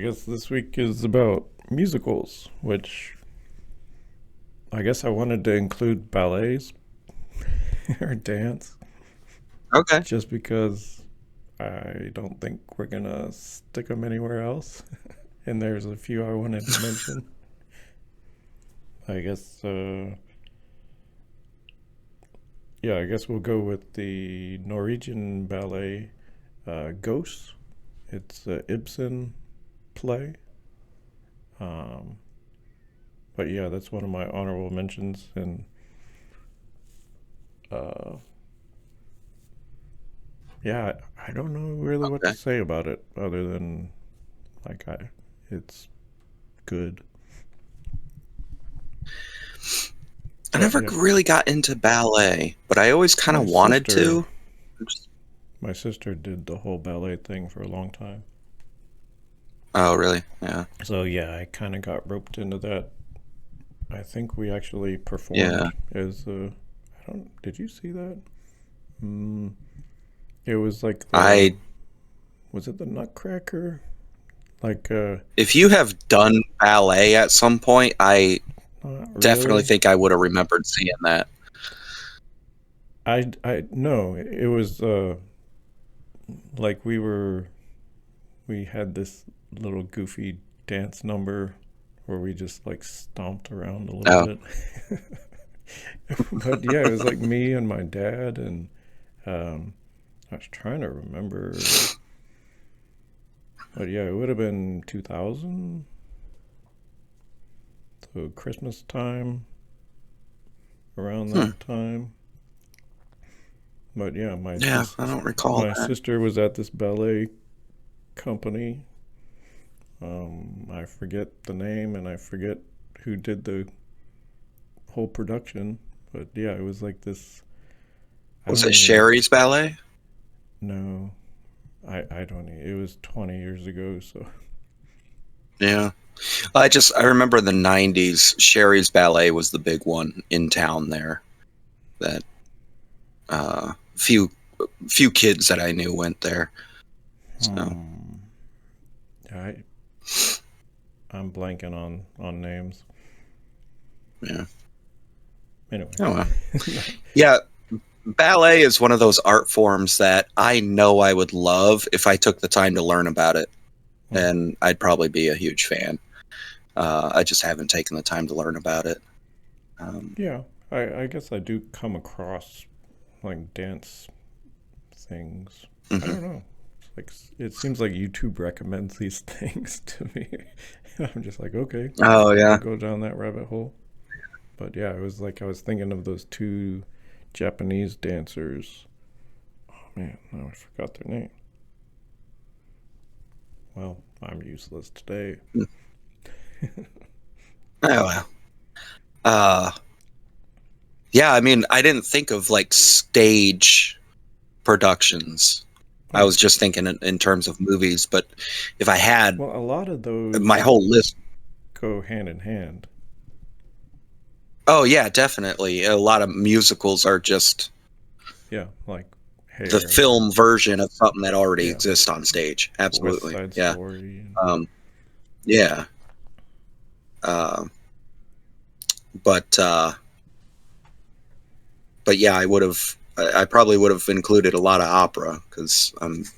I guess this week is about musicals, which I guess I wanted to include ballets or dance Okay. just because I don't think we're gonna stick them anywhere else. And there's a few I wanted to mention. I guess, yeah, I guess we'll go with the Norwegian ballet Ghosts. It's a Ibsen play. Um, but yeah, that's one of my honorable mentions. And uh, yeah, I don't know really what to Okay. say about it other than it's good. I But never yeah, really got into ballet, but I always kind my of wanted sister, to. Just- my sister did the whole ballet thing for a long time. Oh, really? Yeah. So yeah, I kind of got roped into that. I think we actually Yeah. performed as I don't. Did you see that? Mm, it was like the I was it the Nutcracker? Like if you have done ballet at some point, I not definitely really. think I would have remembered seeing that. I no. It was like we had this little goofy dance number where we just like stomped around a little Oh. bit. But yeah, it was like me and my dad, and um, I was trying to remember, but yeah, it would have been 2000, so Christmas time, around Hmm. that time. But yeah, Yeah, I don't recall my that. sister was at this ballet company. I forget the name and I forget who did the whole production, but yeah, it was like this. I Was don't it even Sherry's ballet? know. I don't. It was 20 years ago, so Yeah. I remember in the 90s, Sherry's ballet was the big one in town there that few kids that I knew went there. So, hmm. I'm blanking on names. yeah. Anyway, Oh well. Yeah, ballet is one of those art forms that I know I would love if I took the time to learn about it, hmm. and I'd probably be a huge fan. I just haven't taken the time to learn about it. Um, Yeah, I guess I do come across like dance things. I mhm. don't know. It's like it seems like YouTube recommends these things to me. I'm just like, okay, Oh I'll yeah. go down that rabbit hole. But yeah, it was like I was thinking of those two Japanese dancers. Oh man, now I forgot their name. Well, I'm useless today. Oh well. Uh, yeah, I mean, I didn't think of like stage productions. I Oh, was just thinking in terms of movies, but if I had well, a lot of my those whole list. go hand in hand. Oh yeah, definitely. A lot of musicals are just Yeah, like the Hair film or version of something that already yeah, exists on stage. West Absolutely. Side Yeah. Story. And, Um, yeah. Uh, but but yeah, I probably would have included a lot of opera because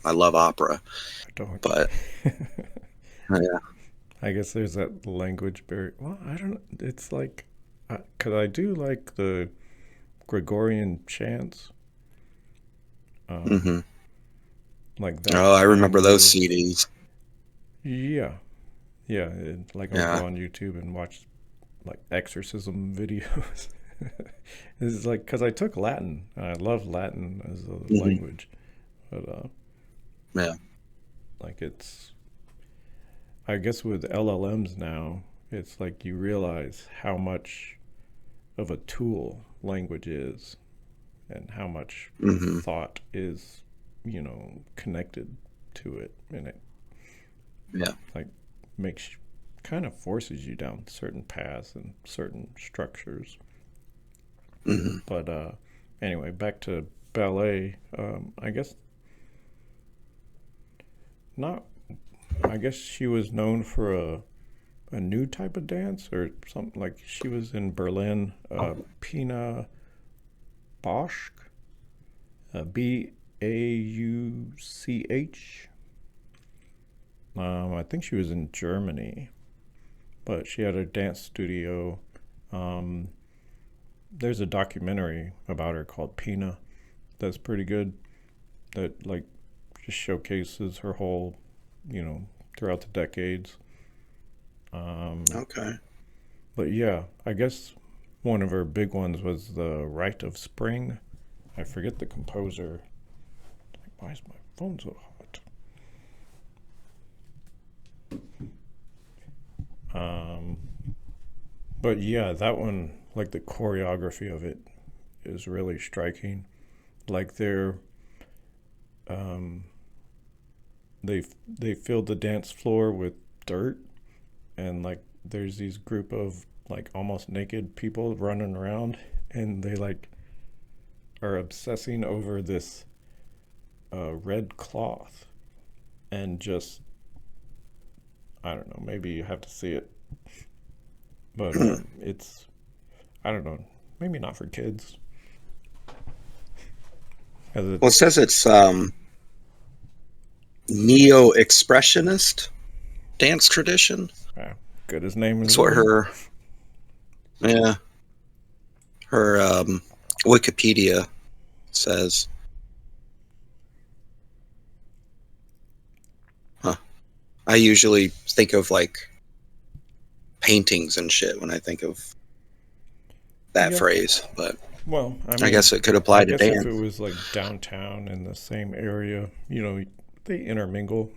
I love opera. I don't. But yeah. I guess there's that language barrier. Well, I don't. It's like, cause I do like the Gregorian chants, um, Hmm. like that Oh, I remember kind those of. CDs. Yeah, yeah. Like I'll go Yeah. on YouTube and watch like exorcism videos. This is like because I took Latin. I love Latin as a Hmm. language, but Yeah. like it's. I guess with LLMs now, it's like you realize how much of a tool language is and how much Hmm. thought is, connected to it. And it Yeah. like makes kind of forces you down certain paths and certain structures. Hmm. But anyway, back to ballet. I guess not. I guess she was known for a new type of dance or something. Like she was in Berlin, Pina Bausch, Bauch. I think she was in Germany, but she had a dance studio. Um, there's a documentary about her called Pina that's pretty good. That like just showcases her whole, throughout the decades. Um, Okay. but yeah, I guess one of her big ones was the Rite of Spring. I forget the composer. Why is my phone so hot? Um, but yeah, that one, like the choreography of it, is really striking. Like um, they filled the dance floor with dirt, and like there's these group of like almost naked people running around, and they like are obsessing over this red cloth, and just I don't know, maybe you have to see it, but it's I don't know, maybe not for kids, as Well, it it's says it's neo-expressionist dance tradition. good as name as That's what any. yeah, her Wikipedia says. Huh. I usually think of like paintings and shit when I think of that Yeah, phrase, but well, I I mean, guess it could I apply to guess if it dance. was like downtown in the same area, they intermingle,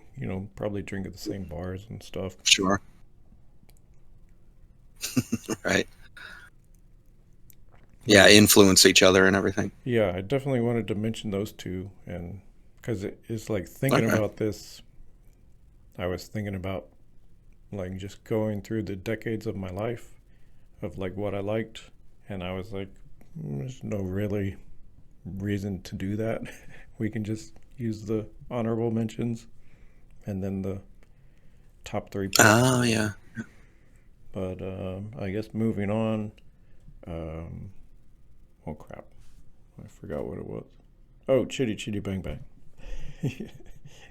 probably drink at the same bars and stuff. Sure. Right. Yeah, But influence each other and everything. yeah, I definitely wanted to mention those two, and because it's like thinking Okay. about this, I was thinking about like just going through the decades of my life of like what I liked, and I was like, there's no really reason to do that. We can just use the honorable mentions and then the top three picks. Oh yeah. But I guess moving on. Um, oh crap, I forgot what it was. Oh, Chitty Chitty Bang Bang.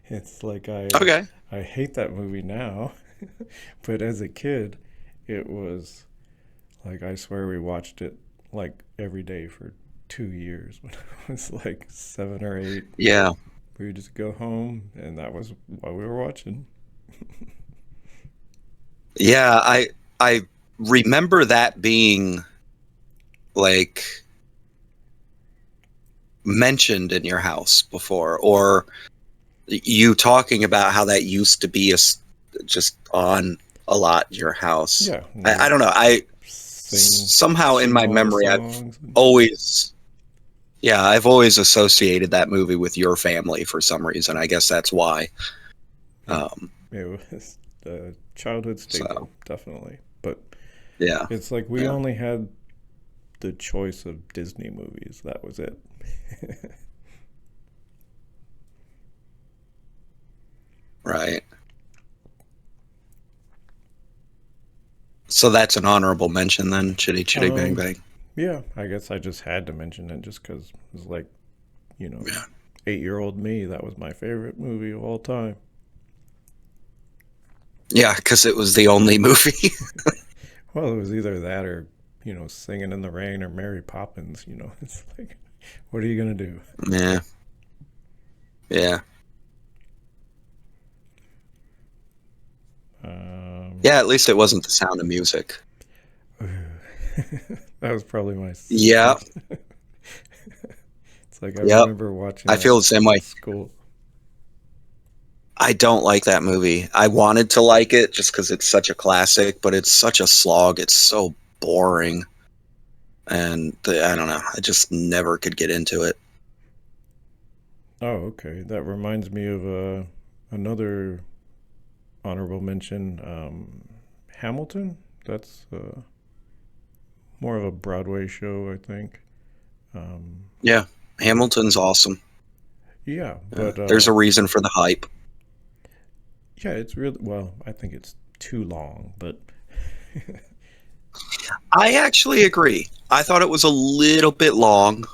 It's like Okay. I hate that movie now, but as a kid, it was like I swear we watched it like every day for 2 years when I was like 7 or 8. Yeah. We would just go home, and that was what we were watching. Yeah, I remember that being like mentioned in your house before, or you talking about how that used to be just on a lot in your house. Yeah, and they I would don't know. sing Somehow in sing my all the memory, songs. always, I've always associated that movie with your family for some reason. I guess that's why. Yeah, Um, it was a childhood staple, so definitely. But yeah, it's like we yeah, only had the choice of Disney movies. That was it. right. So that's an honorable mention then. Chitty Chitty Bang um, Bang. yeah, I guess I just had to mention it just because it was like, you know, Yeah, 8-year-old me. That was my favorite movie of all time. yeah, because it was the only movie. Well, it was either that or, Singing in the Rain or Mary Poppins. It's like, what are you gonna do? Yeah, yeah, Um, yeah. At least it wasn't The Sound of Music. that was probably my Yeah, first. It's like I yep. remember watching I that feel the same in way. school. I don't like that movie. I wanted to like it just because it's such a classic, but it's such a slog. It's so boring, and I don't know. I just never could get into it. Oh, okay. That reminds me of another honorable mention. Hamilton. That's more of a Broadway show, I think. Um, Yeah, Hamilton's awesome. yeah, Yeah. but There's a reason for the hype. Yeah, it's really well. I think it's too long, but I actually agree. I thought it was a little bit long,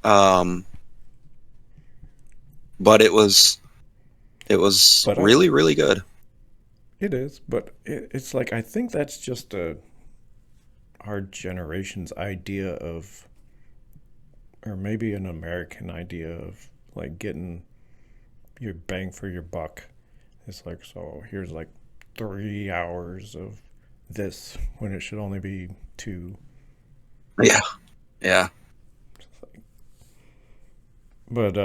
um, but it was but I really really good. it is. But it's like I think that's just our generation's idea of, or maybe an American idea of like getting your bang for your buck. It's like, so here's like 3 hours of this when it should only be two. Yeah, yeah. But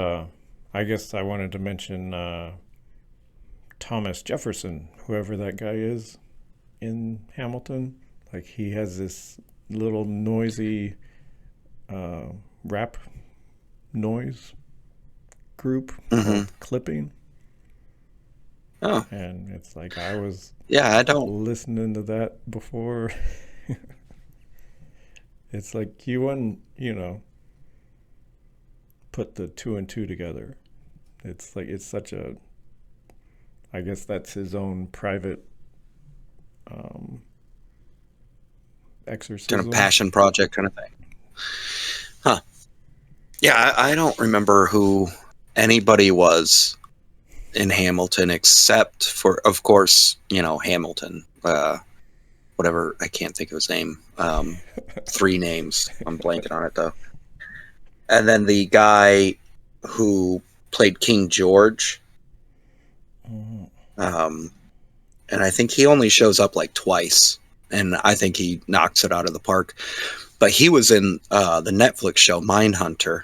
I guess I wanted to mention Thomas Jefferson, whoever that guy is in Hamilton. Like he has this little noisy uh, rap noise group Hmm. called Clipping, Oh, and it's like I was yeah. I don't. listening to that before. It's like you wouldn't, put the two and two together. It's like it's such a. I guess that's his own private um, Kind of exorcism. passion project kind of thing. Huh. Yeah, I don't remember who anybody was in Hamilton except for, of course, Hamilton. Whatever, I can't think of his name. Three names. I'm blanking on it though. And then the guy who played King George. Oh, Um, and I think he only shows up like twice. And I think he knocks it out of the park. But he was in the Netflix show Mindhunter,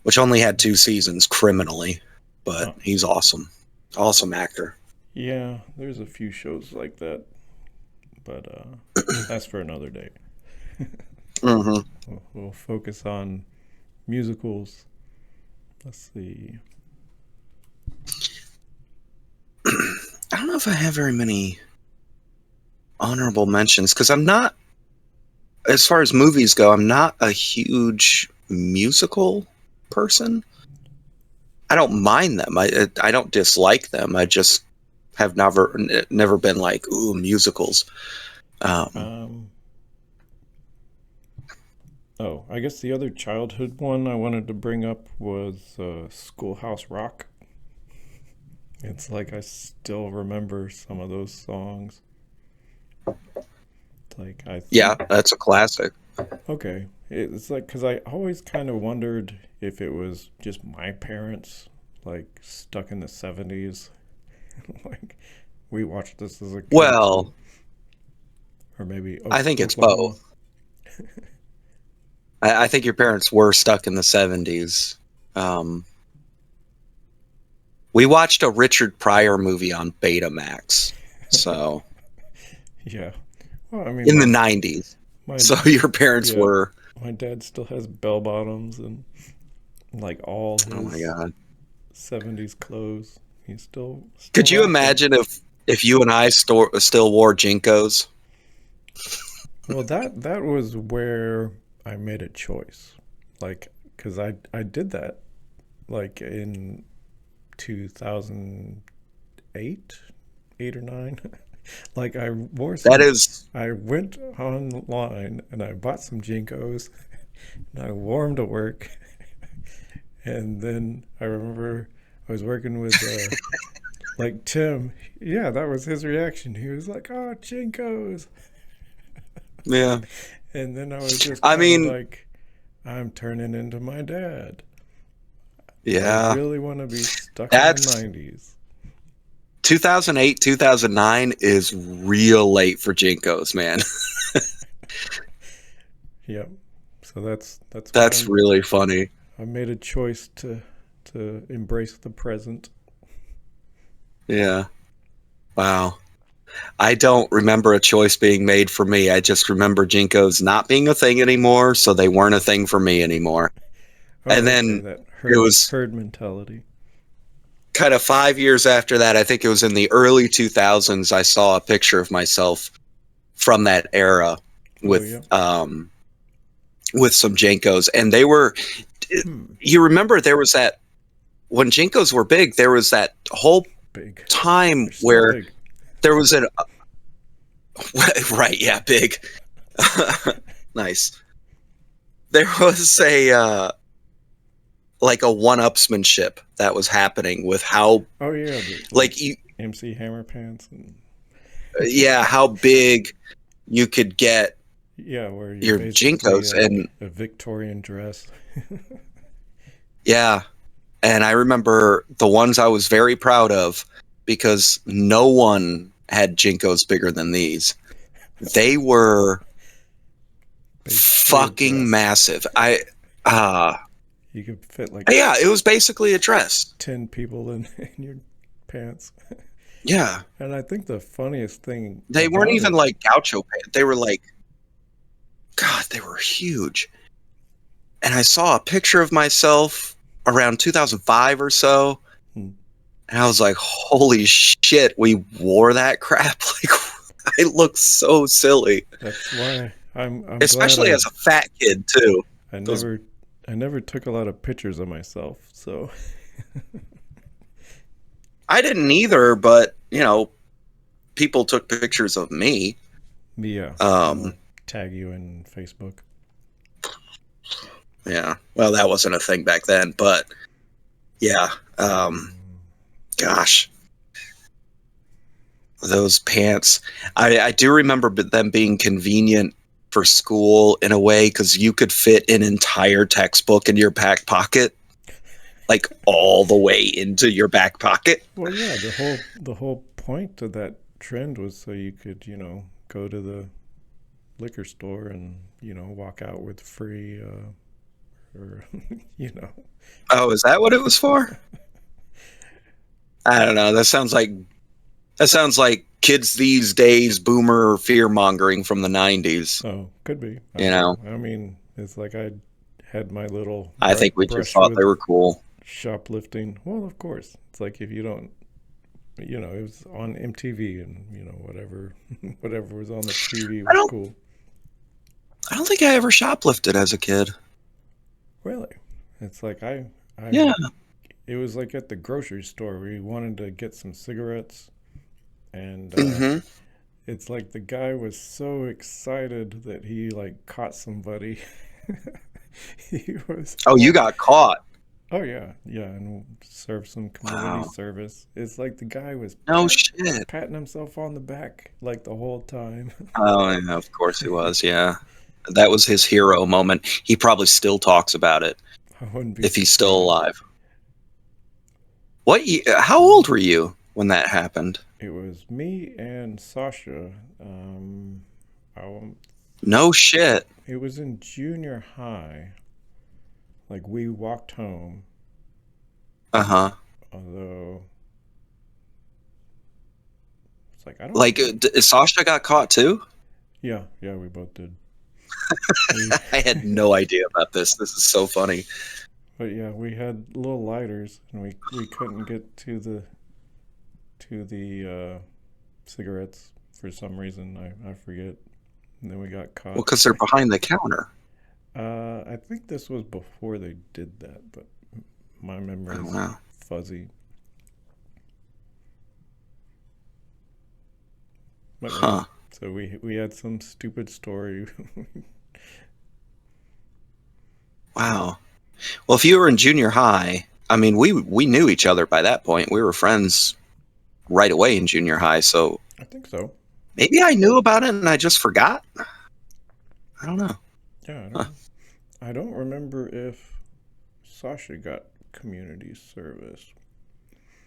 which only had 2 seasons criminally, but huh. he's awesome. Awesome actor. Yeah, there's a few shows like that, but that's for another day. Hmm. We'll focus on musicals. Let's see. I don't know if I have very many honorable mentions because I'm not, as far as movies go, I'm not a huge musical person. I don't mind them. I don't dislike them. I just have never been like, ooh, musicals. Um, Um, oh, I guess the other childhood one I wanted to bring up was Schoolhouse Rock. It's like I still remember some of those songs. Like I yeah, think, that's a classic. okay, it's like because I always kind of wondered if it was just my parents, like stuck in the '70s. Like we watched this as a kid too, Well, or maybe I think it's Oklahoma. both. I think your parents were stuck in the 70s. Um, we watched a Richard Pryor movie on Betamax. So Yeah. Well, I mean, in the 90s. my So your parents yeah, were, my dad still has bell bottoms and like all oh my his God. '70s clothes. He's still Could you rocking. imagine if you and I still wore Jinkos? Well, that was where I made a choice, like, cause I did that like in 2008, 8 or 9. Like I wore That some. is, I went online and I bought some Jinkos and I wore them to work. And then I remember I was working with like Tim. Yeah, that was his reaction. He was like, "Oh, Jinkos," yeah. and then I was just I kind of mean, like, "I'm turning into my dad. I yeah. really want to be stuck in the That's '90s." 2008, 2009 is real late for Jinkos, man. Yep. So that's why That's really funny. I made a choice to embrace the present. Yeah. Wow. I don't remember a choice being made for me. I just remember Jinkos not being a thing anymore, so they weren't a thing for me anymore. And Oh, okay. then That it herd was herd mentality. kind of 5 years after that. I think it was in the early 2000s. I saw a picture of myself from that era Oh with yeah. um, with some Jinkos, and they were. Hmm. You remember there was that when Jinkos were big. There was that whole big. time They're still where big. there was an right, yeah, big. Nice. There was a like a one-upsmanship that was happening with how Oh yeah, like like you MC Hammer pants and yeah, how big you could get yeah, where you're your basically Jinkos. like And a Victorian dress. yeah, and I remember the ones I was very proud of because no one had Jinkos bigger than these. They were Basically a fucking dress. massive. I uh You could fit like yeah, it was basically a dress. 10 people in your pants. Yeah. And I think the funniest thing They weren't about even it, like gaucho pants. They were like, God, they were huge. And I saw a picture of myself around 2005 or so. hmm, And I was like, holy shit, we wore that crap. Like, I look so silly. that's why I'm glad Especially as a fat kid, too. I Those, never I never took a lot of pictures of myself. So I didn't either, but, people took pictures of me. yeah, and Um, I'll tag you in Facebook. yeah. Well, that wasn't a thing back then, but yeah. Gosh. Those pants. I do remember them being convenient for school in a way because you could fit an entire textbook in your back pocket, like all the way into your back pocket. Well, yeah, the whole point of that trend was so you could, go to the liquor store and, walk out with free or you know. Oh, is that what it was for? I don't know. That sounds like kids these days boomer fear mongering from the 90s. Oh, could be. I You don't know, know. I mean, it's like I had my little I think we just brush thought they with were cool. shoplifting. Well, of course. It's like if you don't, it was on MTV and, whatever whatever was on the TV I was don't. cool. I don't think I ever shoplifted as a kid. Really? It's like I Yeah. it was like at the grocery store. We wanted to get some cigarettes and Hmm. it's like the guy was so excited that he like caught somebody. He was Oh, you all, got caught. oh yeah, yeah, and served some community Wow. service. It's like the guy was No shit. patting himself on the back like the whole time. Oh, yeah, of course he was. Yeah. That was his hero moment. He probably still talks about it I wouldn't be if he's still surprised. alive. How old were you when that happened? It was me and Sasha. I, won't- No shit. it was in junior high. Like we walked home, Uh-huh. although it's like I don't. Like, Sasha got caught too? Yeah, yeah, we both did. We, I had no idea about this. This is so funny. but yeah, we had little lighters, and we couldn't get to the cigarettes for some reason. I forget. And then we got Well, caught. because they're behind the counter. I think this was before they did that, but my Oh, memory's wow. fuzzy. But yeah, Huh. so we had some stupid story. Wow. Well, if you were in junior high, I mean, we knew each other by that point. We were friends right away in junior high, so I think so. maybe I knew about it and I just forgot. I don't know. Yeah, Huh. I don't remember if Sasha got community service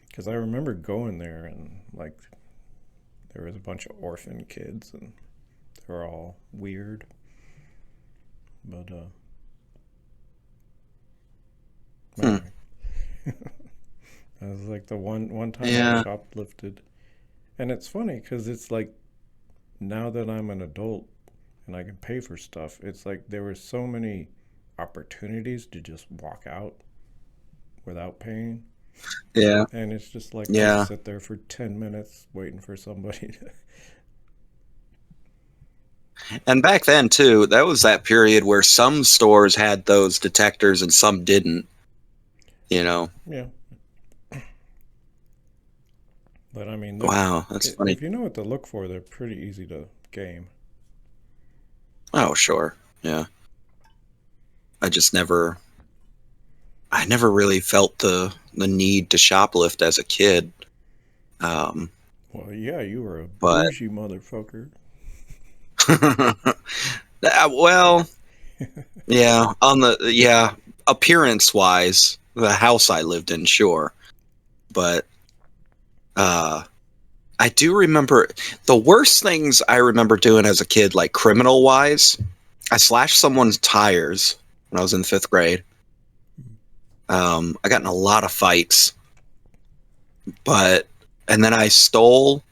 because I remember going there and like there was a bunch of orphan kids and they were all weird. But Hmm. anyway, that was like the one time I Yeah. shoplifted, and it's funny because it's like now that I'm an adult and I can pay for stuff, it's like there were so many opportunities to just walk out without paying. Yeah. And it's just like go Yeah. sit there for 10 minutes waiting for somebody to. And back then too, that was that period where some stores had those detectors and some didn't, you know. Yeah. But I mean, Wow, that's funny. if you know what to look for, they're pretty easy to game. Oh, sure. Yeah. I just never I never really felt the need to shoplift as a kid. Um, Well, yeah, you were a but bougie motherfucker. well, yeah, appearance wise, the house I lived in, sure. But uh I do remember the worst things I remember doing as a kid, like criminal wise. I slashed someone's tires when I was in 5th grade. I got in a lot of fights, but and then I stole.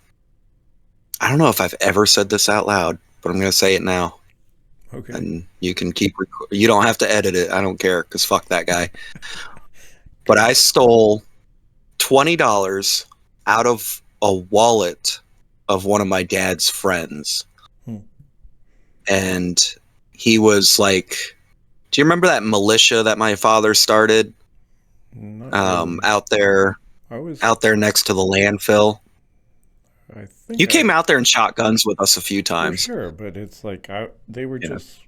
I don't know if I've ever said this out loud, but I'm going to say it now, Okay. and you can you don't have to edit it. I don't care because fuck that guy. But Okay. I stole $20 out of a wallet of one of my dad's friends, Hmm. and he was like, "Do you remember that militia that my father started Not really. out there I was, out there next to the landfill?" I think You I, came out there and shot guns with us a few for times. sure, but it's like they were Yeah. just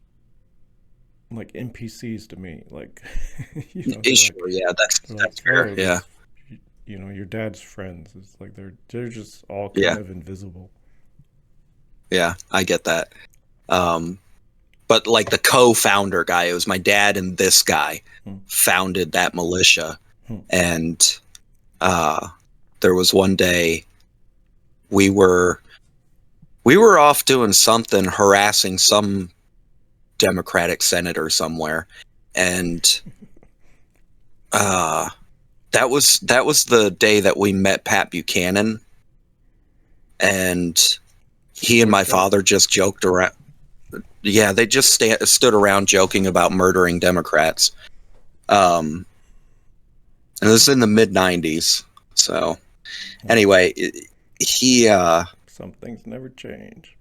like NPCs to me. Like, you know, Sure, yeah, they're like, that's fair. oh, Yeah. that's, you know, your dad's friends. It's like they're just all Yeah. kind of invisible. Yeah, I get that. Um, but like the co-founder guy, it was my dad and this guy Hmm. founded that militia. Hmm. And uh, there was one day we were we were off doing something, harassing some Democratic senator somewhere, and uh, that was the day that we met Pat Buchanan, and he and my What's that? father just joked around. Yeah, they just stood around joking about murdering Democrats. Um, and this is in the mid '90s. So Okay. anyway, he, Some things never change.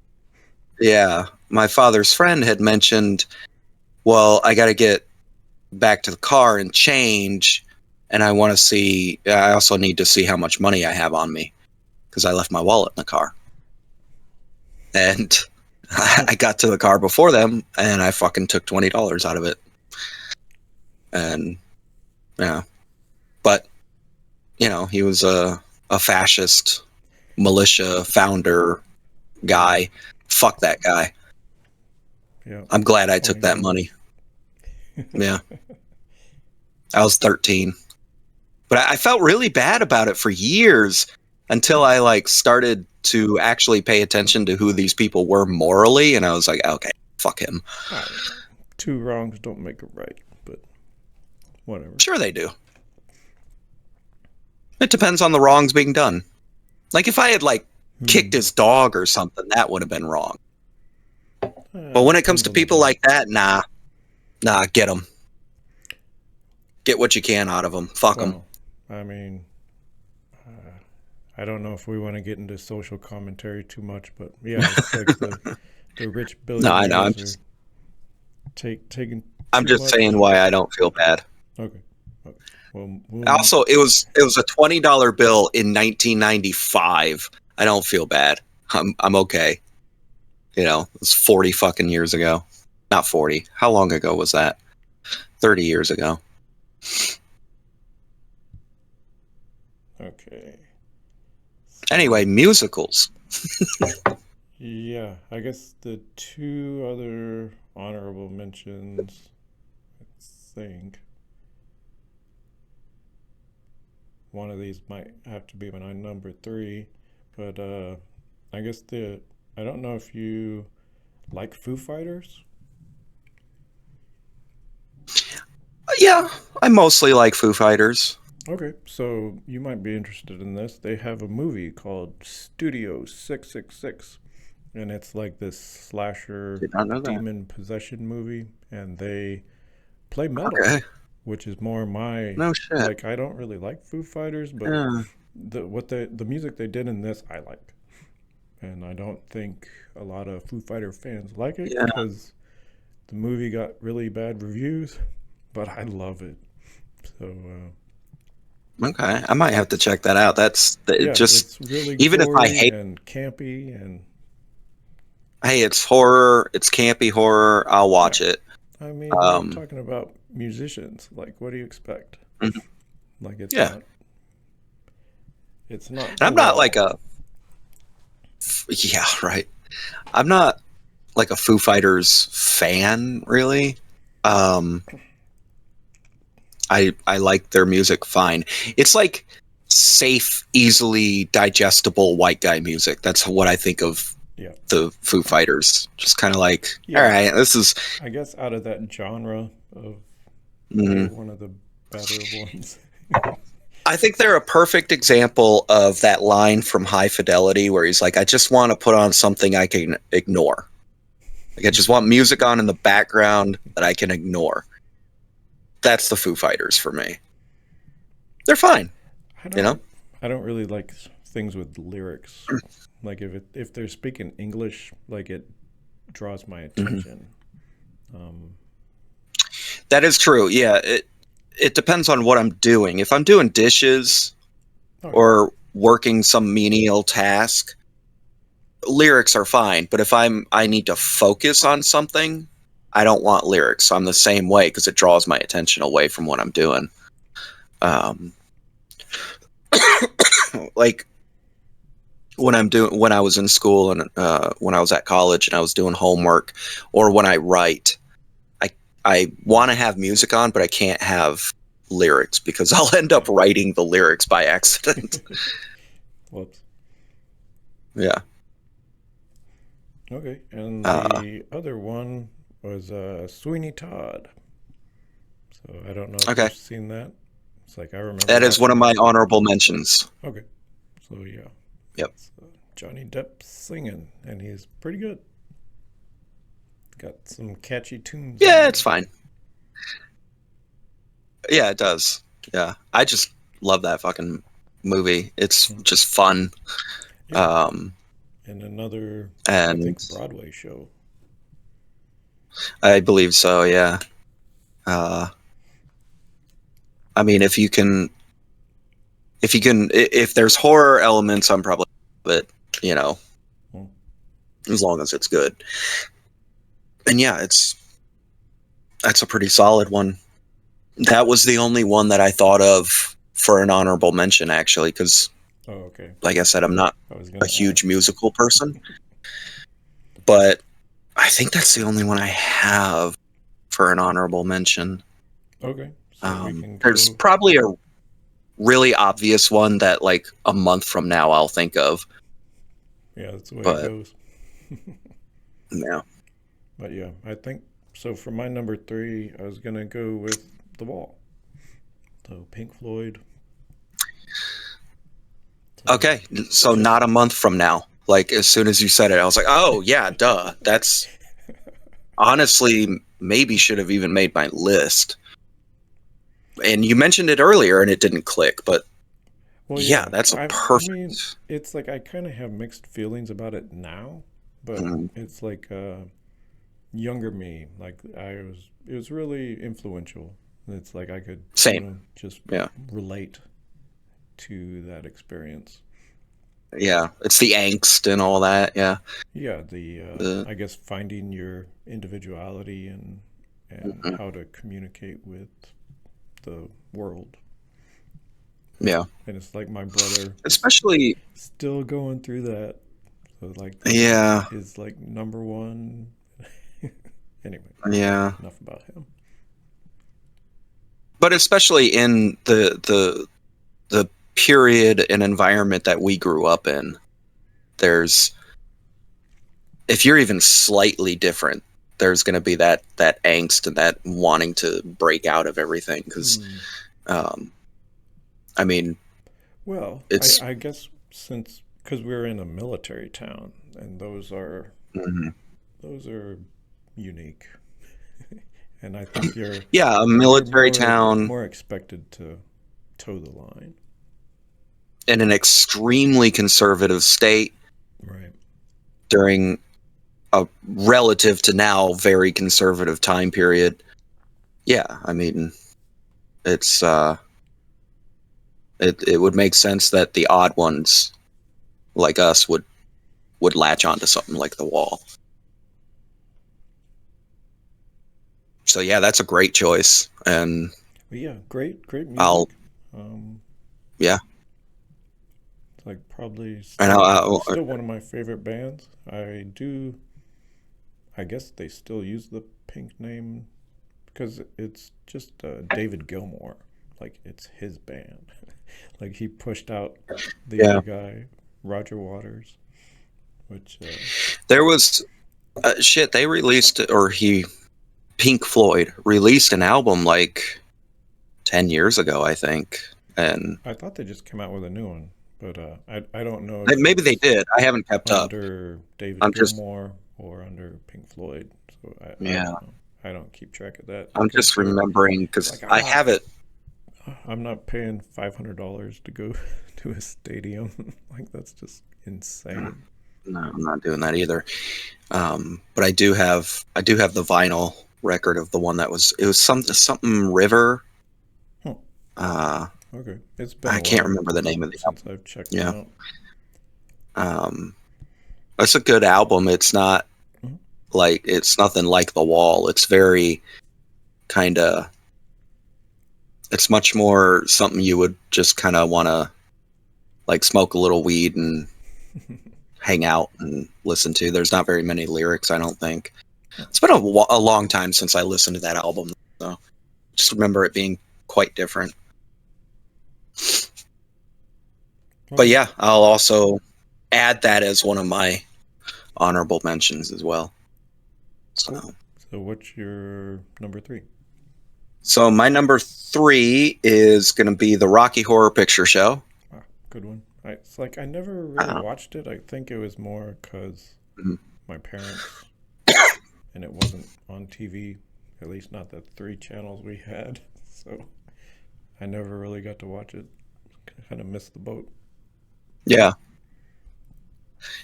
yeah, my father's friend had mentioned, well, I got to get back to the car and change, and I want to see. I also need to see how much money I have on me because I left my wallet in the car. And I got to the car before them, and I fucking took $20 out of it. And yeah, but he was a fascist militia founder guy. Fuck that guy. Yeah. I'm glad I took that $20. money. Yeah, I was 13, but I felt really bad about it for years until I like started to actually pay attention to who these people were morally, and I was like, okay, fuck him. Ah, two wrongs don't make a right, but whatever. Sure they do. It depends on the wrongs being done. Like if I had like kicked Hmm. his dog or something, that would have been wrong. But when it comes Depends to on the people dog. like that, nah, get them. Get what you can out of them. Fuck them. Well, I mean, uh, I don't know if we want to get into social commentary too much, but yeah, it's like the rich No, I know. billionaires are taking I'm too just saying much. why I don't feel bad. Okay. Okay. Well, we'll Also, it was a $20 bill in 1995. I don't feel bad. I'm okay. It's 40 fucking years ago. Not 40. How long ago was that? 30 years ago. okay. So Anyway, musicals. yeah, I guess the two other honorable mentions. I think one of these might have to be my number three, but I guess I don't know if you like Foo Fighters. Yeah, I mostly like Foo Fighters. Okay, so you might be interested in this. They have a movie called Studio 666, and it's like this slasher Did not know that. demon possession movie, and they play metal, Okay. which is more my No shit. like. I don't really like Foo Fighters, but Yeah. the music they did in this I like, and I don't think a lot of Foo Fighter fans like it Yeah. because the movie got really bad reviews, but I love it. So Okay, I might have to check that out. Yeah, Just it's really even if I gory hate, and campy, and hey, it's horror, it's campy horror. I'll yeah. watch it. I mean, we're Um, talking about musicians. Like, what do you expect? mhm, Like, yeah, it's not and The I'm not like Wall. a yeah, right. I'm not like a Foo Fighters fan, really. Um, I like their music fine. It's like safe, easily digestible white guy music. That's what I think of Yeah, the Foo Fighters. Just kind of like, all yeah. right, this is. I guess out of that genre of, they're Mm, one of the better ones. I think they're a perfect example of that line from High Fidelity where he's like, I just want to put on something I can ignore. Like, I just want music on in the background that I can ignore. That's the Foo Fighters for me. They're fine, I you know? don't, I don't really like things with lyrics. Like if they're speaking English, like it draws my Hmm. attention. Um, That is true. Yeah, it depends on what I'm doing. If I'm doing dishes oh yeah, or working some menial task, lyrics are fine. But if I need to focus on something, I don't want lyrics. I'm the same way because it draws my attention away from what I'm doing. Um, like when I was in school and when I was at college and I was doing homework, or when I write, I I want to have music on, but I can't have lyrics because I'll end up writing the lyrics by accident. whoops. Yeah. Okay, and Uh, the other one was Sweeney Todd. So I don't know if okay. you've seen that. It's like I remember That is one of watching my it. honorable mentions. Okay, so yeah, Yep. it's Johnny Depp singing, and he's pretty good. Got some catchy tunes in Yeah, it's there. fine. Yeah, it does. Yeah. I just love that fucking movie. It's Mm. just fun. Yeah, Um, and another, I and think, Broadway show. I believe so, yeah. Uh, I mean, if there's horror elements, I'm probably, but you know, Hmm. as long as it's good. And yeah, that's a pretty solid one. That was the only one that I thought of for an honorable mention, actually, because, Oh, okay. like I said, I'm not I was a gonna huge ask. musical person, but I think that's the only one I have for an honorable mention. Okay, so we can There's go. probably a really obvious one that, like, a month from now, I'll think of, Yeah, that's the way it but goes. yeah. But yeah, I think so. For my number three, I was gonna go with The Wall. So Pink Floyd. So Okay, so just not a month from now. Like, as soon as you said it, I was like, oh yeah, duh. That's honestly maybe should have even made my list. And you mentioned it earlier and it didn't click, but well, yeah, yeah. that's a I mean, perfect. it's like I kind of have mixed feelings about it now, but Mm, it's like younger me. Like it was really influential. It's like I could, same. just Yeah. relate to that experience. Yeah. It's the angst and all that. Yeah. Yeah, the The I guess finding your individuality and mhm. how to communicate with the world. Yeah. And it's like my brother is Especially still going through that. So like that's yeah. his like number one. Anyway, Yeah. enough about him. But especially in the period and environment that we grew up in, there's if you're even slightly different, there's going to be that angst and that wanting to break out of everything because Hmm. um, I mean Well, it's I guess since because we're in a military town and mhm. those are unique, and I think Yeah, a you're military town more expected to toe the line. in an extremely conservative state Right. during a relative to now very conservative time period. Yeah, I mean it's It would make sense that the odd ones like us would latch onto something like The Wall. So yeah, that's a great choice, and But yeah, great I'll music. Um, yeah, it's like probably and still one of my favorite bands. I guess they still use the Pink name because it's just David Gilmour. Like it's his band. Like he pushed out the yeah. other guy, Roger Waters, which There was shit. They released or he Pink Floyd released an album like 10 years ago, I think, and I thought they just came out with a new one, but I don't know if maybe they it's did. I haven't kept up. under David I'm just Gilmour or under Pink Floyd. So I yeah. don't know. I don't keep track of that I'm because just remembering it's because like I have it. I'm not paying $500 to go to a stadium. Like that's just insane. No, I'm not doing that either. But I do have the vinyl record of the one that was something River. Huh. Uh, Okay, it's been I a can't while remember the name of the since album. I've checked them Yeah, out. it's a good album. It's not Mhm. like it's nothing like The Wall. It's very kind of. It's much more something you would just kind of want to like smoke a little weed and hang out and listen to. There's not very many lyrics, I don't think. It's been a long time since I listened to that album, so just remember it being quite different. But Okay, yeah, I'll also add that as one of my honorable mentions as well. cool. So, So what's your number three? so my number 3 is going to be the Rocky Horror Picture Show. Ah, good one. It's like I never really Uh, watched it. I think it was more because mhm. my parents and it wasn't on TV, at least not the three channels we had. So I never really got to watch it. Kind of missed the boat. Yeah,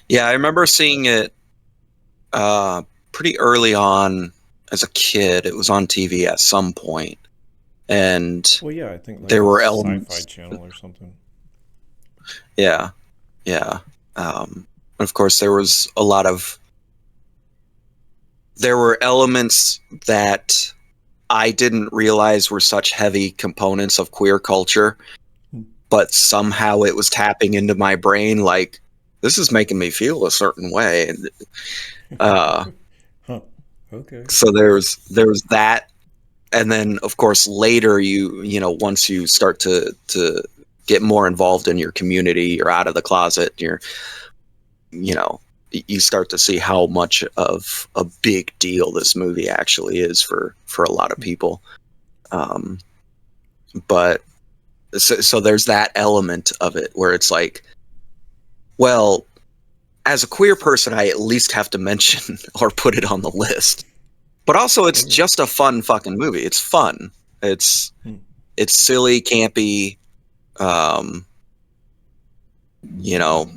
yeah, I remember seeing it uh, pretty early on as a kid. It was on TV at some point, and Well, yeah, I think like there a were sci-fi elements. channel or something. Yeah, yeah. Of course, there were elements that I didn't realize were such heavy components of queer culture, Hmm. but somehow it was tapping into my brain like this is making me feel a certain way. And, uh, Huh. Okay. so there's that, and then of course later once you start to get more involved in your community, you're out of the closet, you know you start to see how much of a big deal this movie actually is for a lot of Hmm. people. Um, but so there's that element of it where it's like, well, as a queer person, I at least have to mention or put it on the list. But also, it's Okay. just a fun fucking movie. It's fun. It's Hmm. it's silly, campy. Um, you know,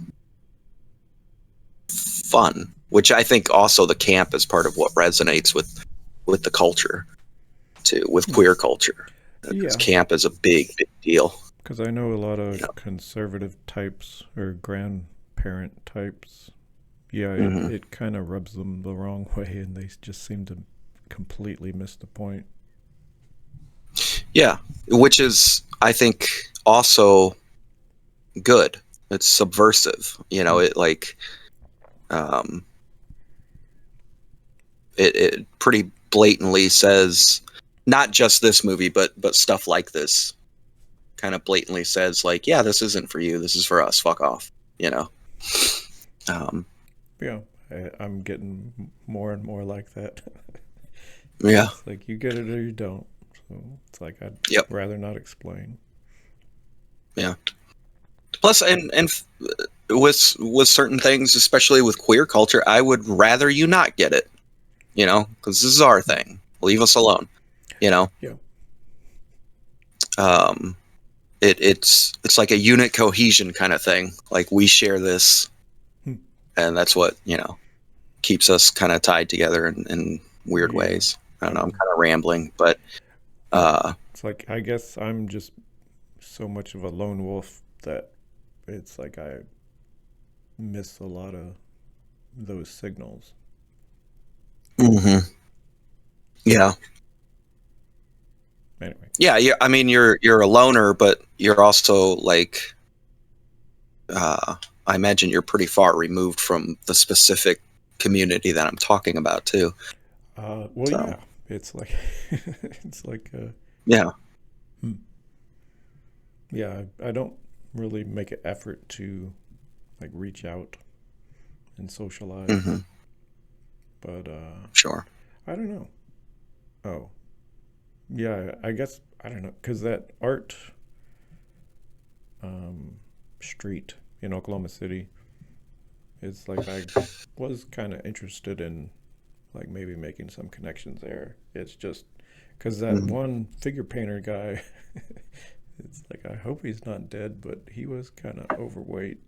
fun. Which I think also the camp is part of what resonates with the culture too, with Hmm. queer culture. Because Yeah, camp is a big deal. because I know a lot of You conservative types or grandparent types. Yeah, hmm it kind of rubs them the wrong way, and they just seem to completely miss the point. Yeah, which is I think also good. It's subversive. Hmm. It like um, it pretty blatantly says not just this movie, but stuff like this kind of blatantly says like, yeah, this isn't for you. This is for us. Fuck off. You know. Um, Yeah, I'm getting more and more like that. yeah. It's like you get it or you don't. So it's like I'd Yep. rather not explain. Yeah. Plus, and with certain things, especially with queer culture, I would rather you not get it. Because this is our Hmm. thing. Leave us alone. You know. Yeah. Um, it's like a unit cohesion kind of thing. Like we share this, Hmm. and that's what keeps us kind of tied together in weird Yeah. ways. I don't know. I'm Um, kind of rambling, but no, uh, it's like I guess I'm just so much of a lone wolf that it's like I miss a lot of those signals. Hmm. Yeah. Anyway, Yeah, yeah. I mean, you're a loner, but you're also like, uh, I imagine you're pretty far removed from the specific community that I'm talking about too. well, So yeah, it's like it's like yeah. hmm. Yeah, I don't really make an effort to like reach out and socialize, Hmm. but Sure. I don't know. Oh, yeah, I guess I don't know because that art um, street in Oklahoma City is like I was kind of interested in like maybe making some connections there. It's just because that Hmm. one figure painter guy, it's like I hope he's not dead, but he was kind of overweight.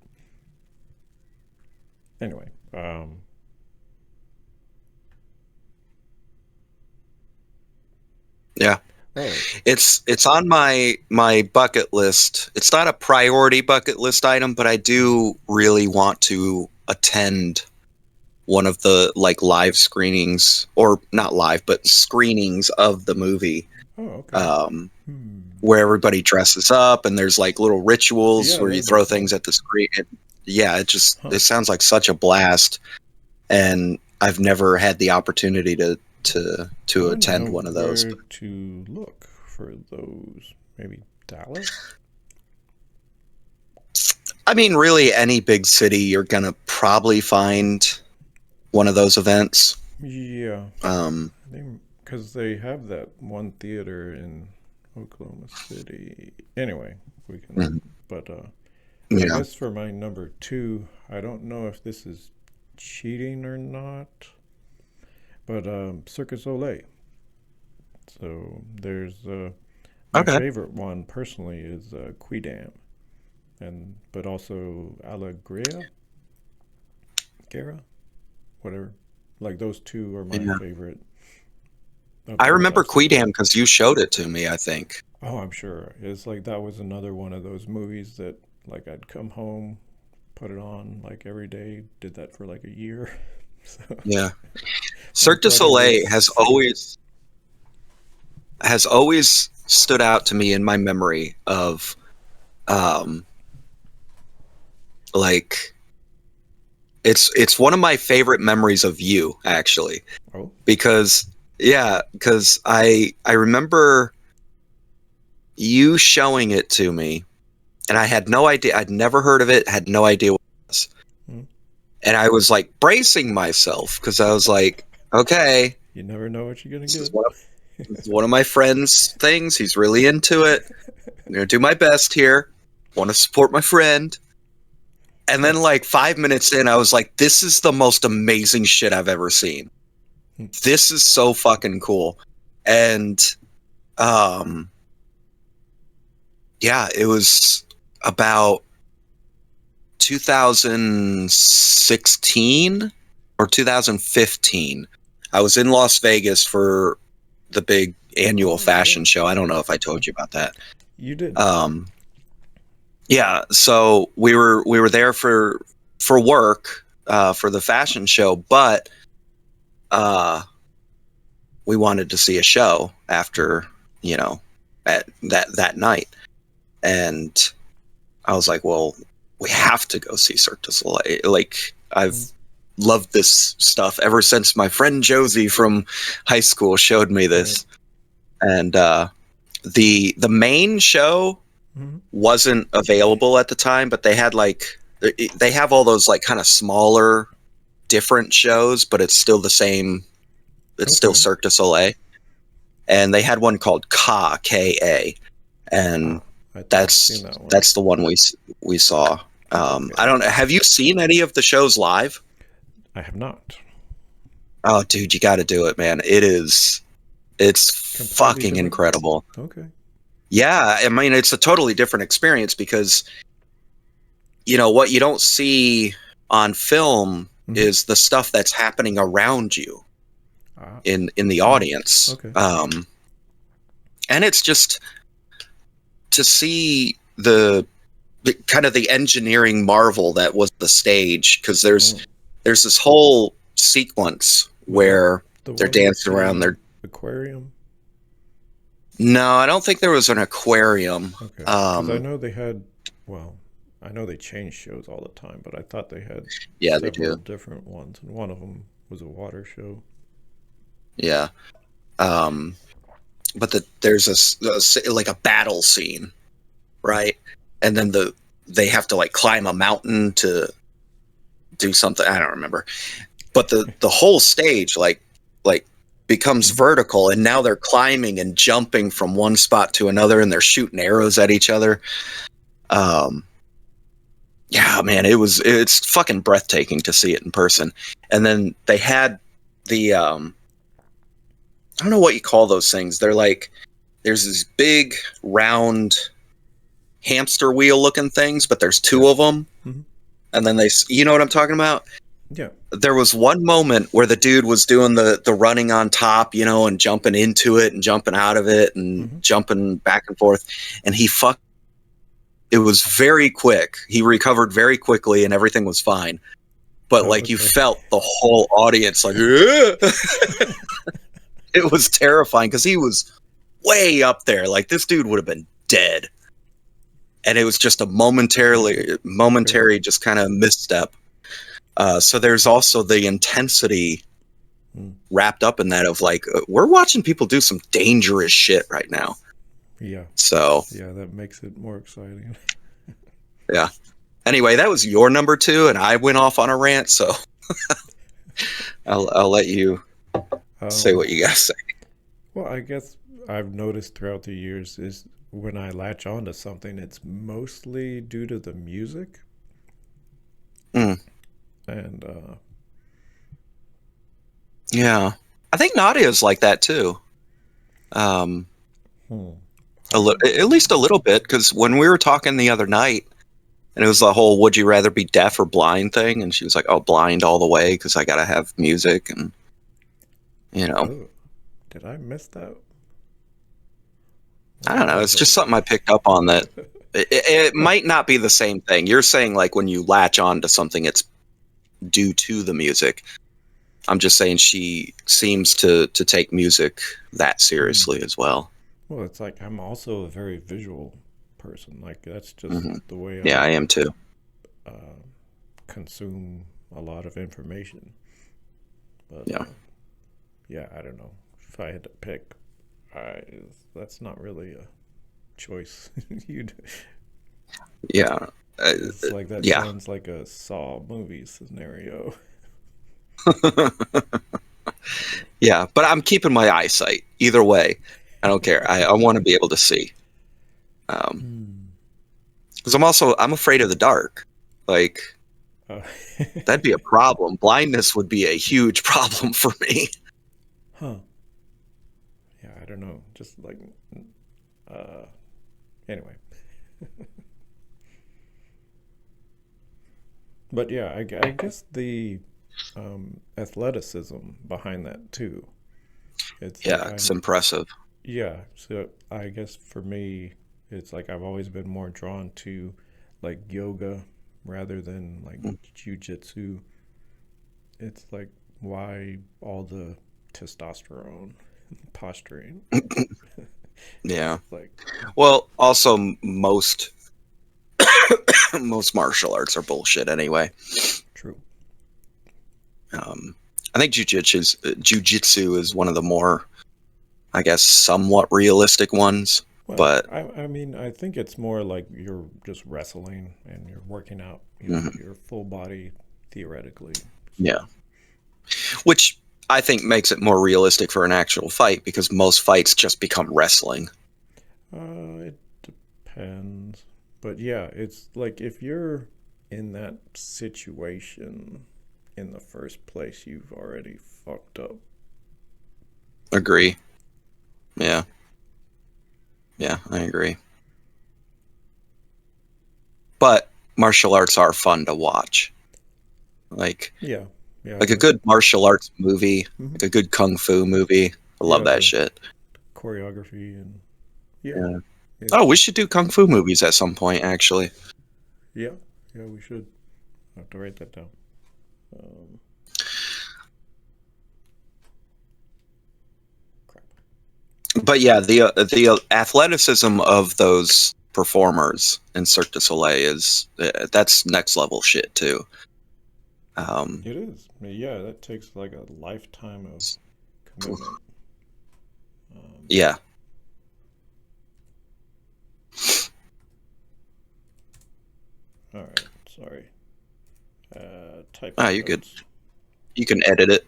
Anyway, Yeah. oh, It's on my bucket list. It's not a priority bucket list item, but I do really want to attend one of the like live screenings, or not live, but screenings of the movie, oh, okay. um, Hmm. where everybody dresses up and there's like little rituals Yeah, where you that'd be throw fun. things at the screen. Yeah, Huh. it sounds like such a blast, and I've never had the opportunity I to don't attend know one of those. where to look for those. Maybe Dallas? I mean, really, any big city, you're gonna probably find one of those events. Yeah. Um, I think because they have that one theater in Oklahoma City. Anyway, we can. mhm, But I yeah. guess for my number two, I don't know if this is cheating or not, but Cirque du Soleil. So there's my Okay. favorite one personally is Quidam, and but also Alegria, Guerra, whatever. Like those two are my Yeah. favorite of I those remember I've seen. Quidam because you showed it to me, I think. Oh, I'm sure. It's like that was another one of those movies that like I'd come home, put it on like every day, did that for like a year. So Yeah. I'm Cirque du probably Soleil sick. has always stood out to me in my memory of um like it's one of my favorite memories of you, actually, Oh, because yeah, because I remember you showing it to me, and I had no idea. I'd never heard of it, had no idea what it was. mm. And I was like bracing myself because I was like, okay, You never know what you're gonna this is get. this is one of my friend's things. He's really into it. I'm gonna do my best here. Want to support my friend. And then like 5 minutes in, I was like, this is the most amazing shit I've ever seen. This is so fucking cool. And um yeah, it was about 2016 or 2015. I was in Las Vegas for the big annual Oh yeah, fashion show. I don't know if I told you about that. you did. Um, yeah, so we were there for work, for the fashion show, but uh, we wanted to see a show after, you know, at that night, and I was like, well, we have to go see Cirque du Soleil. Like, I've Mm. loved this stuff ever since my friend Josie from high school showed me Right. this. And the main show Mm-hmm. wasn't available at the time, but they had like they have all those like kind of smaller, different shows, but it's still the same. It's still Okay. Cirque du Soleil, and they had one called Ka, and Ah, I think I've seen that's that one. that's the one we saw. I Okay. don't know. Have you seen any of the shows live? I have not. Oh, dude, you got to do it, man. It's Completely fucking different. incredible. Okay. Yeah, I mean, it's a totally different experience because what you don't see on film Mm-hmm. is the stuff that's happening around you Ah. in the Hmm. audience. Okay. And it's just to see the kind of the engineering marvel that was the stage, because there's this whole sequence Was that where the they're one with dancing around. the They're aquarium? No, I don't think there was an aquarium. Okay, because I know they had, well, I know they change shows all the time, but I thought they had Yeah, they several do. different ones, and one of them was a water show. Yeah. Um, but there's like a battle scene, right? And then they have to like climb a mountain to do something. I don't remember. But the whole stage like becomes Mhm. vertical, and now they're climbing and jumping from one spot to another, and they're shooting arrows at each other. Um, yeah, man, it's fucking breathtaking to see it in person. And then they had the I don't know what you call those things. They're like there's these big round hamster wheel looking things, but there's Yeah. two of them, Hmm. and then you know what I'm talking about? Yeah. There was one moment where the dude was doing the running on top, you know, and jumping into it and jumping out of it and Hmm. jumping back and forth, and it was very quick. He recovered very quickly and everything was fine. But Oh, like you okay. felt the whole audience like it was terrifying because he was way up there. Like this dude would have been dead. And it was just a Okay. momentary just kind of misstep. So there's also the intensity Mm. wrapped up in that of like we're watching people do some dangerous shit right now. Yeah. So Yeah, that makes it more exciting. yeah. Anyway, that was your number two, and I went off on a rant. So I'll let you say Um, what you gotta say. well, I guess I've noticed throughout the years is when I latch on to something, it's mostly due to the music Mm, and yeah, I think Nadia's like that too. hmm, I don't At least a little bit, because when we were talking the other night, and it was the whole "would you rather be deaf or blind" thing, and she was like, "Oh, blind all the way," because I gotta have music, and you know, oh, did I miss that? I What don't know. was It's just something I that? picked up on that it might not be the same thing. You're saying like when you latch on to something, it's due to the music. I'm just saying she seems to take music that Hmm. seriously as well. Well, it's like I'm also a very visual person. Like that's just Hmm. the way Yeah, I I am too. uh, consume a lot of information. But Yeah, yeah, I don't know. If I had to pick, I that's not really a choice. You'd yeah, uh, It's like that yeah. sounds like a Saw movie scenario. Yeah, but I'm keeping my eyesight either way. I don't care. I want to be able to see. Hmm. Because I'm afraid of the dark. Like Uh, that'd be a problem. Blindness would be a huge problem for me. huh. Yeah, I don't know. Just like, uh, anyway. But yeah, I guess the athleticism behind that too. It's like Yeah, it's impressive. yeah. So I guess for me, it's like I've always been more drawn to like yoga rather than like jujitsu. It's like why all the testosterone posturing. Yeah. Like Well, also most martial arts are bullshit anyway. true. Um, I think jujitsu is one of the more, I guess, somewhat realistic ones. Well, But I mean, I think it's more like you're just wrestling and you're working out, mhm, your full body theoretically. yeah, So, which I think makes it more realistic for an actual fight because most fights just become wrestling. it depends. But yeah, it's like if you're in that situation in the first place, you've already fucked up. Agree. Yeah, yeah, I agree. But martial arts are fun to watch. Like Yeah. Yeah, like a good martial arts movie, mhm. like a good kung fu movie. I love Yeah, that the shit. choreography and yeah. Yeah. Oh, we It's should do kung fu movies at some point, actually. yeah, yeah. We should have to write that down. Um, Crap. But yeah, the athleticism of those performers in Cirque du Soleil is that's next level shit too. Um, It is. Yeah, that takes like a lifetime of commitment. Um, yeah. all right. Sorry. Ah, Typing you're good. notes. You can edit it.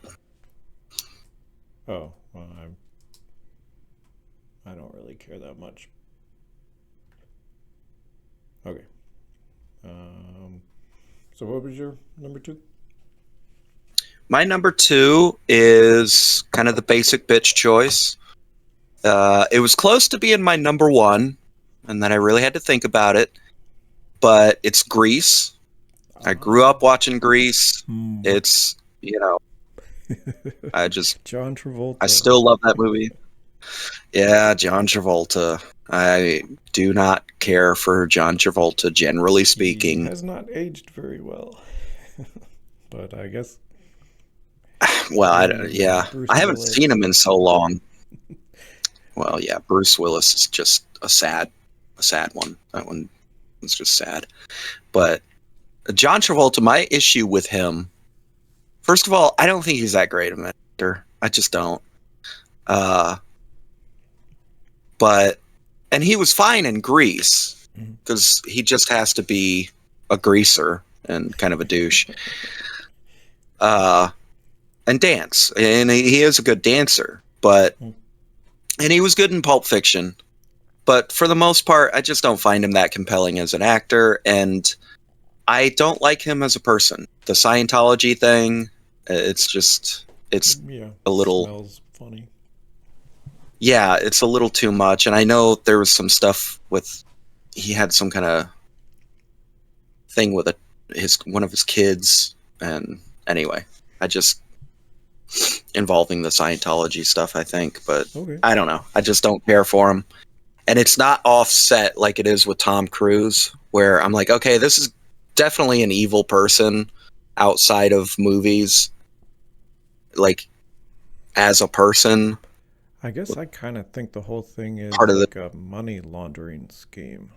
Oh, well, I don't really care that much. Okay. Um, so what was your number two? My number two is kind of the basic bitch choice. It was close to being my number one, and then I really had to think about it. But it's Grease. I grew Ah. up watching Grease. Hmm. It's, you know, I just, John I Travolta. still love that movie. Yeah, John Travolta. I do not care for John Travolta, generally He speaking. has not aged very well. But I guess Well, him and yeah, Bruce I haven't seen Willis. him in so long. Well, yeah, Bruce Willis is just a sad one. That one was just sad. But John Travolta, my issue with him, first of all, I don't think he's that great of an actor. I just don't. Uh, but and he was fine in Grease Mhm. because he just has to be a greaser and kind of a douche. Uh, and dance, and he is a good dancer. But and he was good in Pulp Fiction. But for the most part, I just don't find him that compelling as an actor, and I don't like him as a person. The Scientology thing, it's just it's Yeah, a little smells funny. yeah, it's a little too much. And I know there was some stuff with he had some kind of thing with his one of his kids, and anyway, I just involving the Scientology stuff, I think, but Okay. I don't know. I just don't care for him. And it's not offset like it is with Tom Cruise, where I'm like, okay, this is definitely an evil person outside of movies, like as a person, I guess I kind of think the whole thing part is of the. like a money laundering scheme.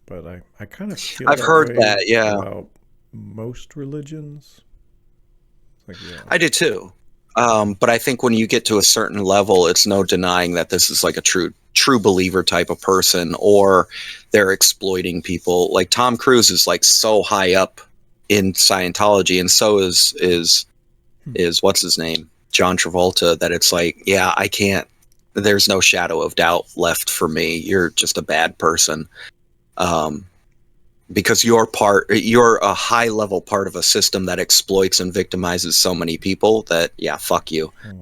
But I kind of feel I've that heard way that, yeah, about most religions. It's like, yeah. I do too. But I think when you get to a certain level, it's no denying that this is like a true believer type of person, or they're exploiting people. Like Tom Cruise is like so high up in Scientology, and so Hmm. is what's his name, John Travolta. That it's like, yeah, I can't. There's no shadow of doubt left for me. You're just a bad person. Um, because you're a high level part of a system that exploits and victimizes so many people that yeah, fuck you. Hmm.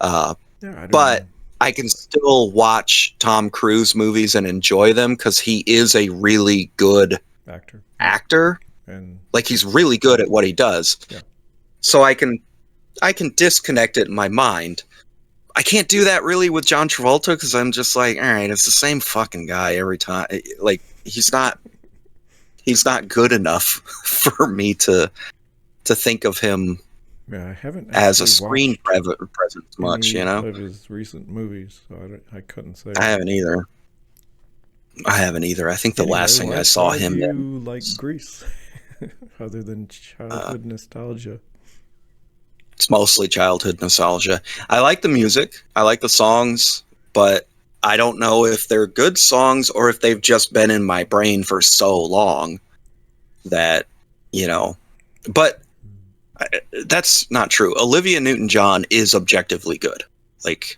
uh, Yeah, I but didn't. I can still watch Tom Cruise movies and enjoy them because he is a really good Actor. Yeah. actor. And Like he's really good at what he does. yeah. So I can disconnect it in my mind. I can't do that really with John Travolta because I'm just like, all right, it's the same fucking guy every time. Like he's not good enough for me to think of him Yeah, I haven't as a actually screen watched presence much, any you know? of his recent movies, so I couldn't I say. haven't either. I haven't either. I think the Anyway, last thing I saw why do him in, you like Grease other than uh, childhood nostalgia? it's mostly childhood nostalgia. I like the music, I like the songs, but I don't know if they're good songs or if they've just been in my brain for so long that, you know, but that's not true. Olivia Newton-John is objectively good. Like,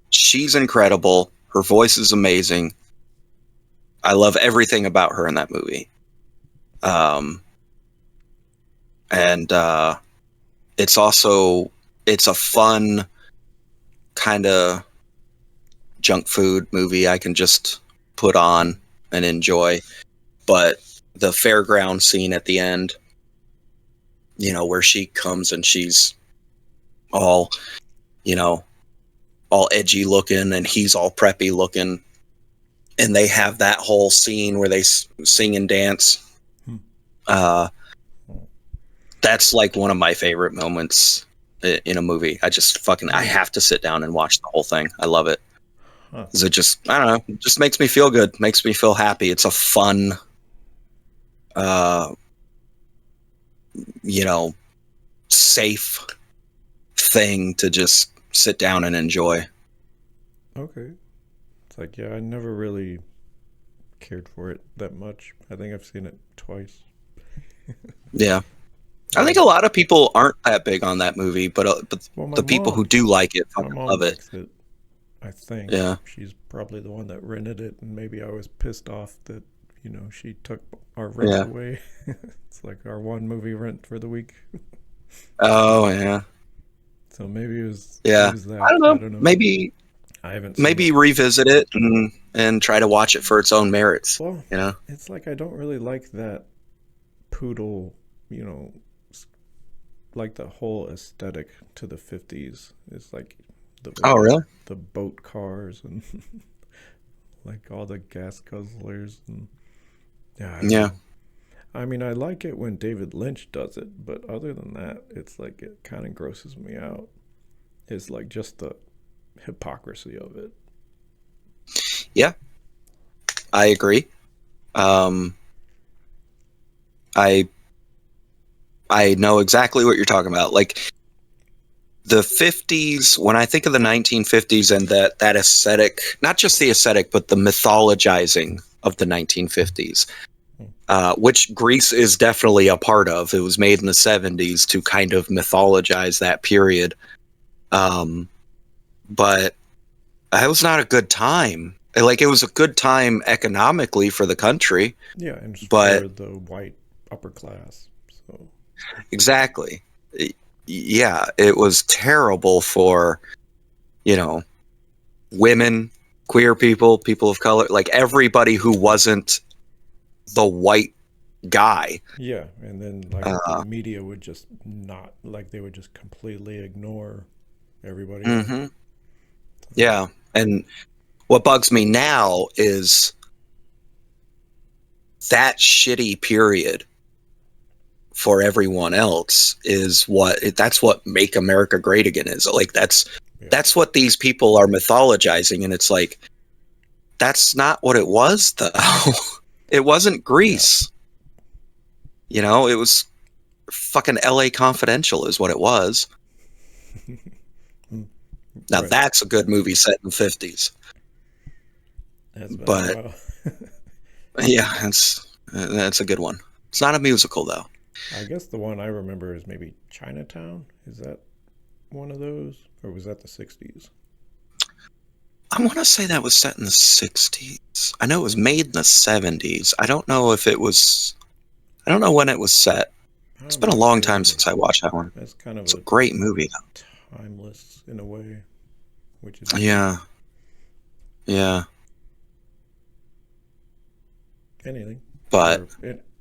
she's incredible. Her voice is amazing. I love everything about her in that movie. Um, and it's also it's a fun kind of junk food movie I can just put on and enjoy. But the fairground scene at the end, where she comes and she's all, you know, all edgy looking and he's all preppy looking. and they have that whole scene where they sing and dance. Uh, that's like one of my favorite moments in a movie. I have to sit down and watch the whole thing. I love it. Huh. 'Cause it just, I don't know, it just makes me feel good, makes me feel happy. It's a fun, uh, you know, safe thing to just sit down and enjoy. Okay. It's like, yeah, I never really cared for it that much. I think I've seen it twice. Yeah. I think Um, a lot of people aren't that big on that movie, but well, the people who do like it fucking mom love it. likes it. I think Yeah. she's probably the one that rented it, and maybe I was pissed off that she took our rent Yeah. away. It's like our one movie rent for the week. Oh yeah. So maybe it Yeah. was I that. don't I know. don't know. Maybe I haven't seen it. maybe revisit it and try to watch it for its own merits. Well, You know? it's like I don't really like that poodle. You know, like the whole aesthetic to the 50s. It's like the Oh really? the boat cars and like all the gas guzzlers and yeah, I don't Yeah. know. I mean, I like it when David Lynch does it, but other than that, it's like it kind of grosses me out. It's like just the hypocrisy of it. Yeah. I agree. Um, I I know exactly what you're talking about. Like the 50s, when I think of the 1950s and that aesthetic, not just the aesthetic, but the mythologizing of the 1950s, which Greece is definitely a part of. It was made in the 70s to kind of mythologize that period. But it was not a good time. Like it was a good time economically for the country, Yeah, and but for the white upper class. So, exactly. Yeah, it was terrible for, you know, women, queer people, people of color, like everybody who wasn't the white guy. yeah, and then like the Uh, media would just not, like, they would just completely ignore everybody else. hmm Yeah. And what bugs me now is that shitty period for everyone else is that's what Make America Great Again is. Like Yeah, that's what these people are mythologizing, and it's like that's not what it was though. It wasn't yeah. Greece. It was fucking LA Confidential is what it was. Mm, Now right. that's a good movie set in the 50s. That's been a But while. yeah, that's a good one. It's not a musical though. I guess the one I remember is maybe Chinatown. Is that one of those? Or was that the 60s? I want to say that was set in the 60s. I know it was made in the 70s. I don't know when it was set. It's I'm been a not long sure time either. since I watched that one. That's kind of It's a a great movie timeless in a way, which is though. good. Yeah. Yeah. Anything But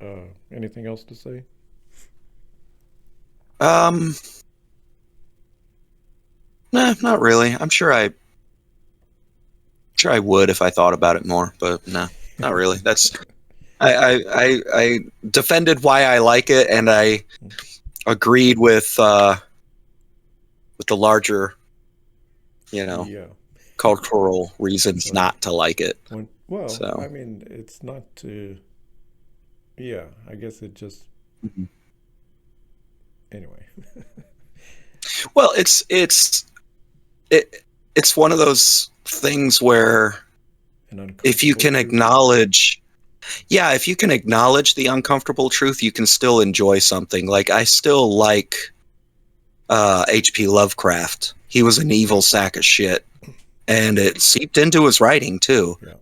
or anything else to say? um nah, not really. I'm sure I would if I thought about it more, but no, not really. That's I defended why I like it, and I agreed with the larger, you know, Yeah. cultural reasons So not to like it. well, So I mean, it's not to. Yeah, I guess it just Mhm. anyway. Well, it, it's one of those things where An if you uncomfortable can truth. acknowledge, yeah, if you can acknowledge the uncomfortable truth, you can still enjoy something. Like I still like H.P. Lovecraft. He was an evil sack of shit, and it seeped into his writing too. Yeah.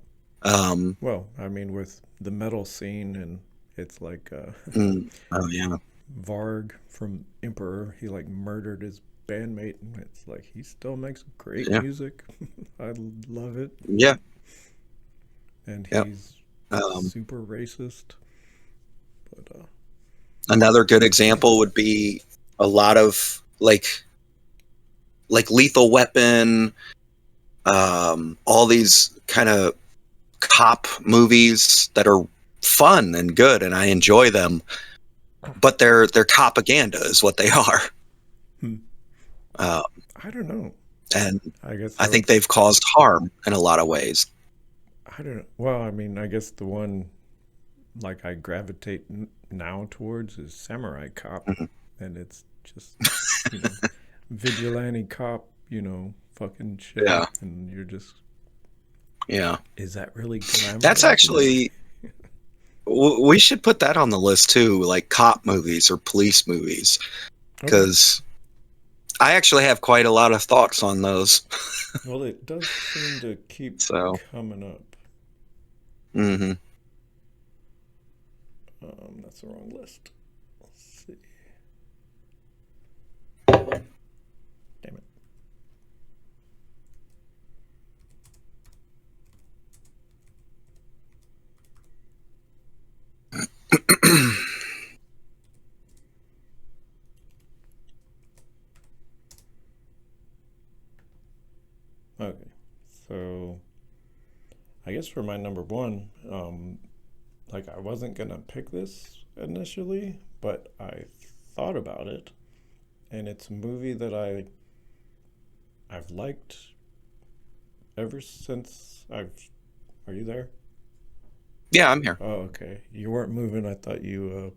Um, Well, I mean, with the metal scene, and it's like oh yeah, Varg from Emperor, he like murdered his bandmate, and it's like he still makes great yeah, music. I love it, yeah, and yeah. he's Um, super racist. But Another good example would be a lot of like Lethal Weapon, all these kind of cop movies that are fun and good, and I enjoy them. But they're propaganda is what they are, Hmm. uh, I don't know. and I guess I think they've caused harm in a lot of ways. I don't know. Well, I mean, I guess the one like I gravitate now towards is Samurai Cop, Mhm. and it's just you know vigilante cop, fucking shit, Yeah, and you're just, yeah. is that really That's glamorizing actually we should put that on the list too, like cop movies or police movies, it? Okay. because I actually have quite a lot of thoughts on those. Well, it does seem to keep So, coming up. hmm That's the wrong list. Let's see. Damn it. Okay. So I guess for my number one, like I wasn't gonna pick this initially, but I thought about it, and it's a movie that I've liked ever since I've. Are you there? yeah, I'm here. Oh, okay. You weren't moving. I thought you.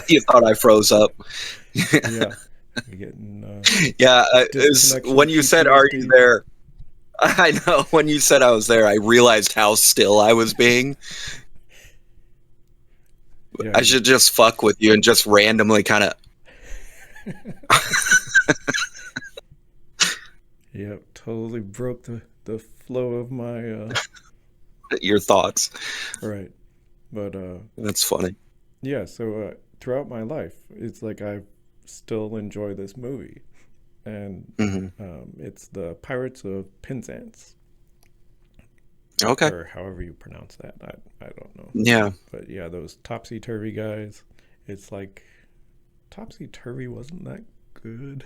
You thought I froze up. Yeah. You're getting Yeah, disconnection when you said, "Are you PTSD. there?" I know when you said I was there, I realized how still I was being. Yeah. I should just fuck with you and just randomly kind of Yep. Totally broke the flow of my your thoughts. right. But That's funny. yeah. So throughout my life, it's like I still enjoy this movie, and Hmm. it's the Pirates of Penzance, Okay. or however you pronounce that. I don't know, Yeah. but yeah, those topsy turvy guys. It's like topsy turvy wasn't that good.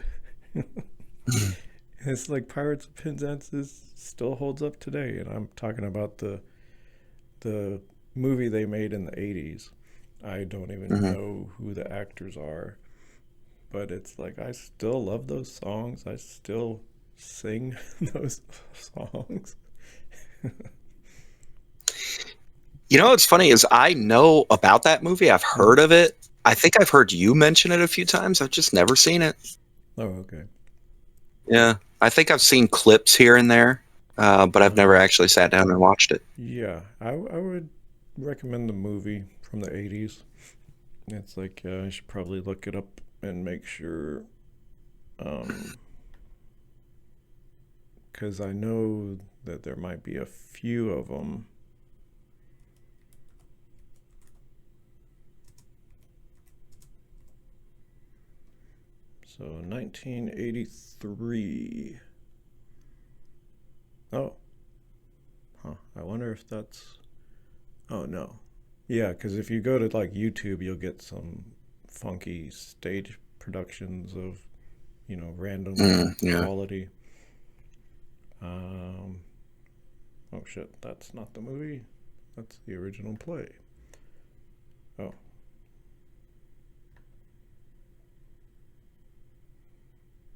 It's like Pirates of Penzance still holds up today, and I'm talking about the movie they made in the '80s. I don't even Hmm. know who the actors are, but it's like I still love those songs. I still sing those songs. You know what's funny is I know about that movie. I've Mhm. heard of it. I think I've heard you mention it a few times. I've just never seen it. Oh, okay. Yeah, I think I've seen clips here and there, but I've never Um, actually sat down and watched it. yeah, I would recommend the movie from the '80s. It's like I should probably look it up and make sure, um, because I know that there might be a few of them. So 1983. Oh, huh. I wonder if that's. Oh no. Yeah, because if you go to like YouTube, you'll get some funky stage productions of, random Yeah. quality. Um, oh shit, that's not the movie. That's the original play. Oh,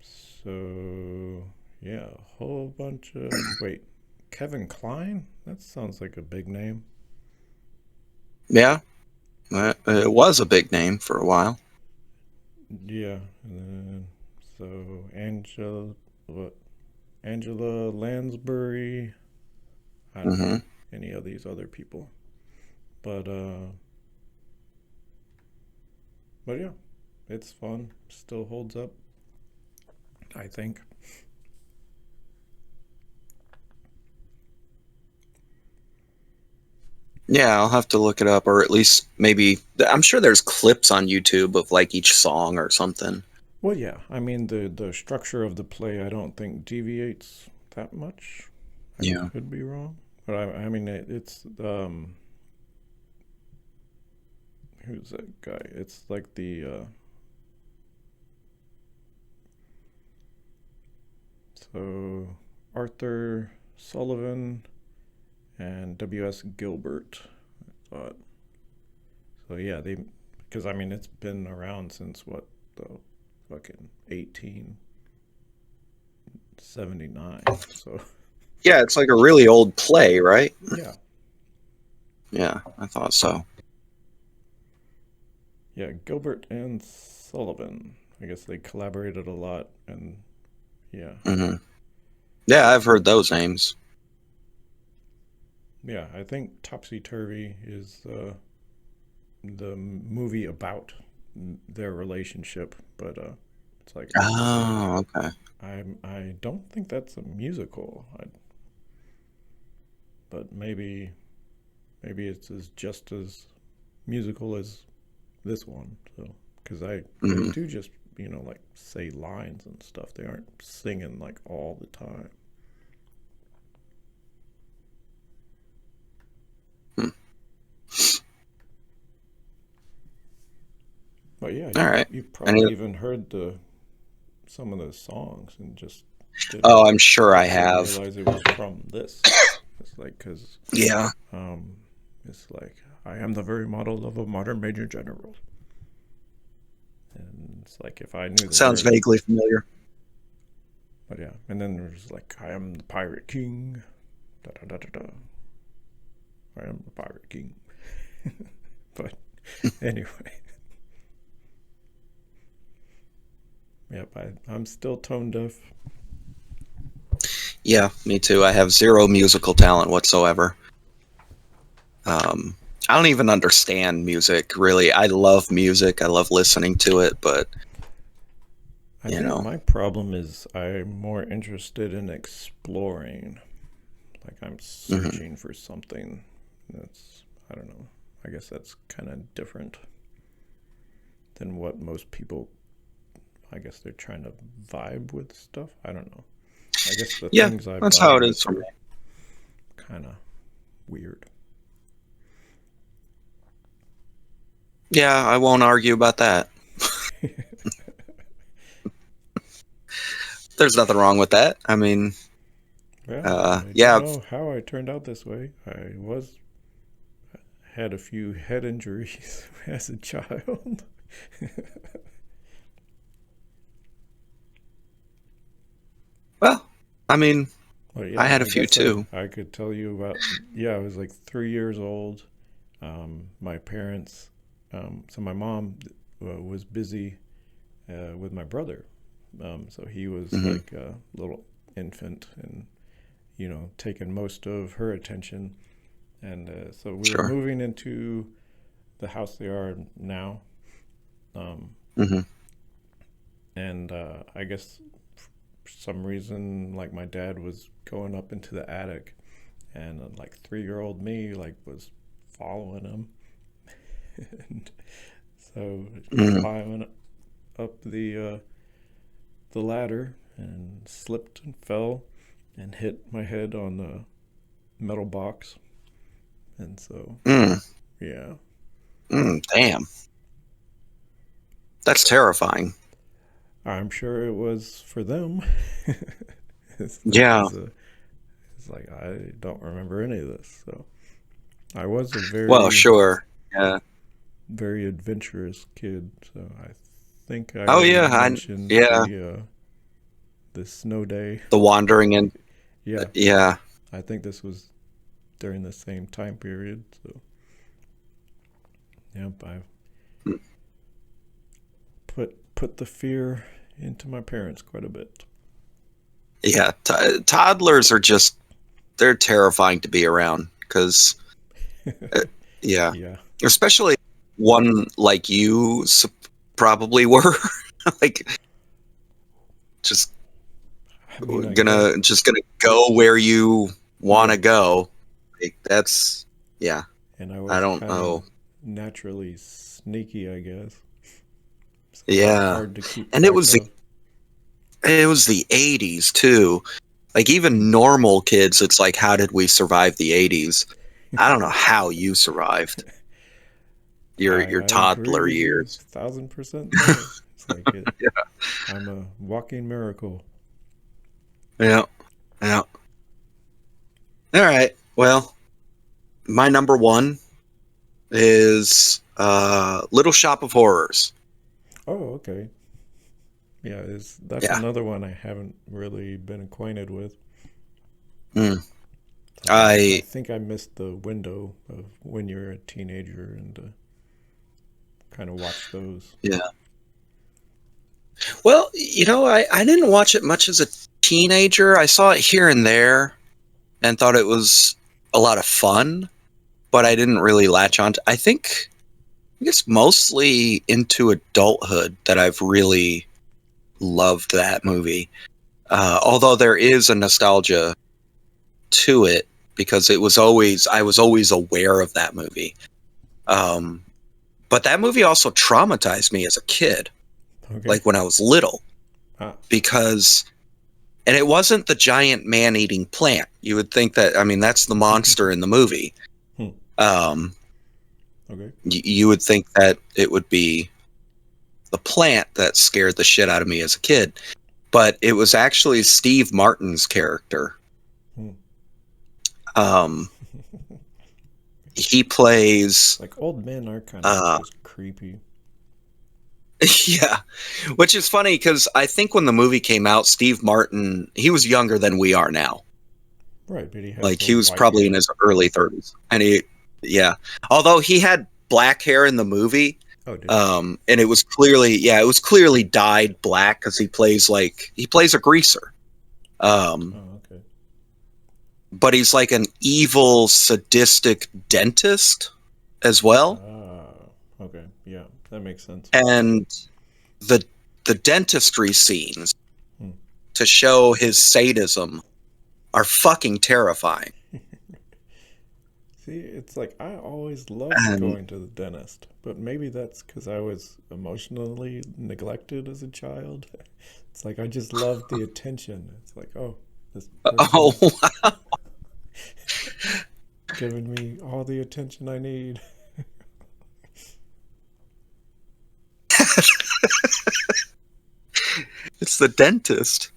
so yeah, a whole bunch of. Wait, Kevin Kline? That sounds like a big name. Yeah, it was a big name for a while. Yeah, and then so what? Angela Lansbury. I don't know Hmm. any of these other people, but yeah, it's fun. Still holds up, I think. Yeah, I'll have to look it up, or at least maybe I'm sure there's clips on YouTube of like each song or something. Well, yeah, I mean the structure of the play I don't think deviates that much. I Yeah. could be wrong, but I mean it's who's that guy? It's like the so Arthur Sullivan and W.S. Gilbert. I thought so. Yeah, they because I mean it's been around since what the fucking 1879. So Yeah, it's like a really old play, right? yeah, Yeah, I thought so. yeah, Gilbert and Sullivan. I guess they collaborated a lot, and yeah, Hmm. Yeah, I've heard those names. yeah. I think Topsy Turvy is the movie about their relationship, but it's like Oh, okay. I don't think that's a musical. But maybe it's just as musical as this one. So because they Hmm. do just like say lines and stuff. They aren't singing like all the time. But yeah, All you right. you Any? probably even heard some of the songs and just didn't Oh, I'm sure I didn't have. realize it was from this. It's like because Yeah, um, it's like I am the very model of a modern major general, and it's like if I knew the sounds words, vaguely familiar. but yeah, and then there's like I am the pirate king, da da da da da. I am the pirate king. But anyway, yep, I'm still tone deaf. Yeah, me too. I have zero musical talent whatsoever. Um, I don't even understand music, really. I love music. I love listening to it, but I you think know. my problem is I'm more interested in exploring. Like I'm Hmm. searching for something that's I don't know. I guess that's kind of different than what most people. I guess they're trying to vibe with stuff. I don't know. I guess the Yeah, things I that's how vibe it is with for me. are kind of weird. Yeah, I won't argue about that. There's nothing wrong with that. I mean, Well, I don't yeah. know how I turned out this way. I was had a few head injuries as a child. Well, I mean, But I yeah, had a I few guess too. I could tell you about. Yeah, I was like 3 years old. My parents, so my mom was busy with my brother. So he was Hmm. like a little infant and, taking most of her attention. And so we were Sure. moving into the house they are now. Um, Hmm. and I guess for some reason, like my dad was going up into the attic, and like 3-year-old me like was following him, and so Hmm. climbing up the ladder and slipped and fell and hit my head on the metal box, and so Mm. yeah, Damn, that's terrifying. I'm sure it was for them. It's like Yeah. it's like I don't remember any of this, so I was a Well, very sure. Yeah. very adventurous kid. So I think I Oh already yeah. mentioned Yeah. the snow day. The wandering and Yeah, yeah. I think this was during the same time period. So yep, I put the fear into my parents quite a bit. Yeah. Toddlers are just they're terrifying to be around because yeah, Yeah, especially one like you probably were like just I mean, I guess gonna go where you want yeah, to go. Like, that's yeah. and I I was don't kind of know. naturally sneaky, I guess. So Yeah, hard to keep and it track was of. the 80s too. Like even normal kids, it's like, how did we survive the 80s? I don't know how you survived your I agree toddler with you years. 1,000% there. It's like I'm a walking miracle. Yeah, yeah. All right. Well. my number one is Little Shop of Horrors. Oh, okay. Yeah, that's Yeah. another one I haven't really been acquainted with. Mm. It's like I I think I missed the window of when you're a teenager and kind of watch those. yeah. Well, I didn't watch it much as a teenager. I saw it here and there and thought it was a lot of fun, but I didn't really latch on to. I think it's mostly into adulthood that I've really loved that movie. Although there is a nostalgia to it because I was always aware of that movie. Um, but that movie also traumatized me as a kid, Okay. like when I was little, Ah. because and it wasn't the giant man-eating plant. You would think that, I mean, that's the monster in the movie. Hmm. Um, Okay. you would think that it would be the plant that scared the shit out of me as a kid, but it was actually Steve Martin's character. Hmm. Um, he plays, Like old men are kind of uh, just creepy. yeah, which is funny because I think when the movie came out, Steve Martin, he was younger than we are now. Right, but he has Like the he was white probably in hair. his early 30s, and yeah, although he had black hair in the movie, Oh, did he? and it was clearly, yeah, it was clearly dyed black because he plays a greaser, um, Oh, okay. but he's like an evil, sadistic dentist as well, Ah, okay. Yeah, that makes sense. and the the dentistry scenes Hmm. to show his sadism are fucking terrifying. See, it's like I always loved And going to the dentist, but maybe that's because I was emotionally neglected as a child. It's like I just loved the attention. It's like, oh, this person oh, is giving me all the attention I need. it's the dentist.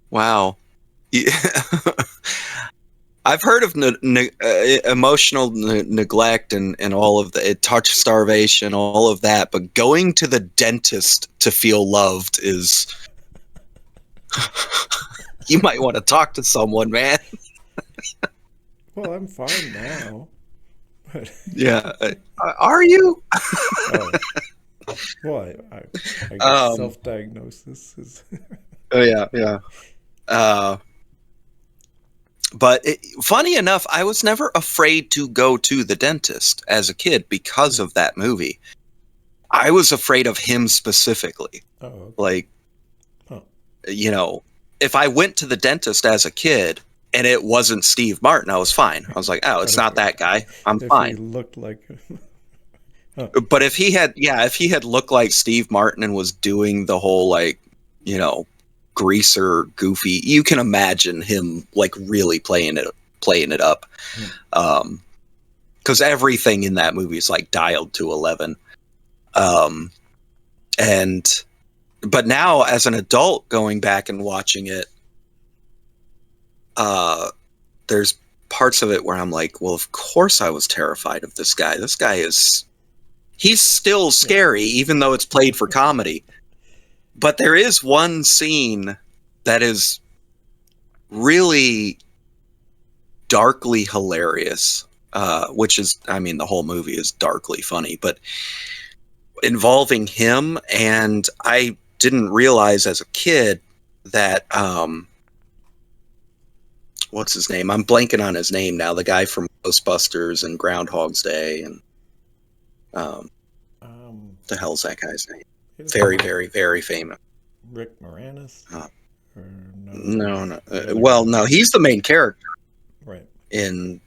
Wow. Yeah. I've heard of emotional neglect and all of the touch starvation, all of that, but going to the dentist to feel loved is you might want to talk to someone, man. Well, I'm fine now, but Yeah, are you? oh, well, I guess Um, self-diagnosis is. oh yeah, yeah. Uh, but funny enough, I was never afraid to go to the dentist as a kid because Hmm. of that movie. I was afraid of him specifically. Oh, okay. Like, Huh. you know, if I went to the dentist as a kid and it wasn't Steve Martin, I was fine. I was like, oh, But it's not that guy. I'm if he fine. looked like, huh. But if he had looked like Steve Martin and was doing the whole like, you know, greaser, goofy, you can imagine him like really playing it up. Hmm. Because everything in that movie is like dialed to 11. Um, and but now as an adult going back and watching it, uh, there's parts of it where I'm like, well, of course I was terrified of this guy. This guy he's still Yeah. scary, even though it's played for comedy. But there is one scene that is really darkly hilarious, which is, I mean, the whole movie is darkly funny, but involving him, and I didn't realize as a kid that, what's his name? I'm blanking on his name now. The guy from Ghostbusters and Groundhog's Day, and um, Um, the hell's that guy's name? isn't Very, it very, very famous. Rick Moranis? Uh, Or no, no, no. the other Well, guy. no, he's the main character Right. in.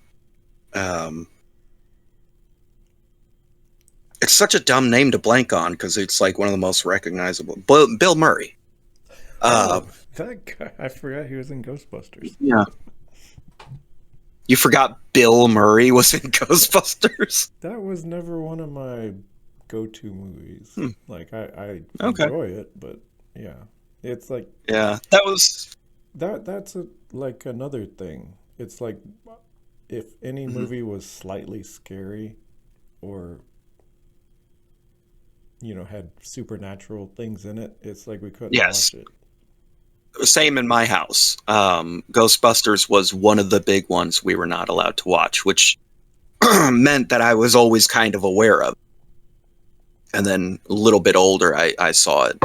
Um, it's such a dumb name to blank on because it's like one of the most recognizable. Bill Murray. Uh, Oh, that guy. I forgot he was in Ghostbusters. yeah. You forgot Bill Murray was in Ghostbusters? That was never one of my go-to movies. Hmm. Like I Okay. enjoy it, but yeah, it's like Yeah, that was. that's like another thing. It's like if any Mhm. movie was slightly scary or had supernatural things in it, it's like we couldn't Yes. watch it. Same in my house. Ghostbusters was one of the big ones we were not allowed to watch, which meant that I was always kind of aware of. And then a little bit older, I saw it.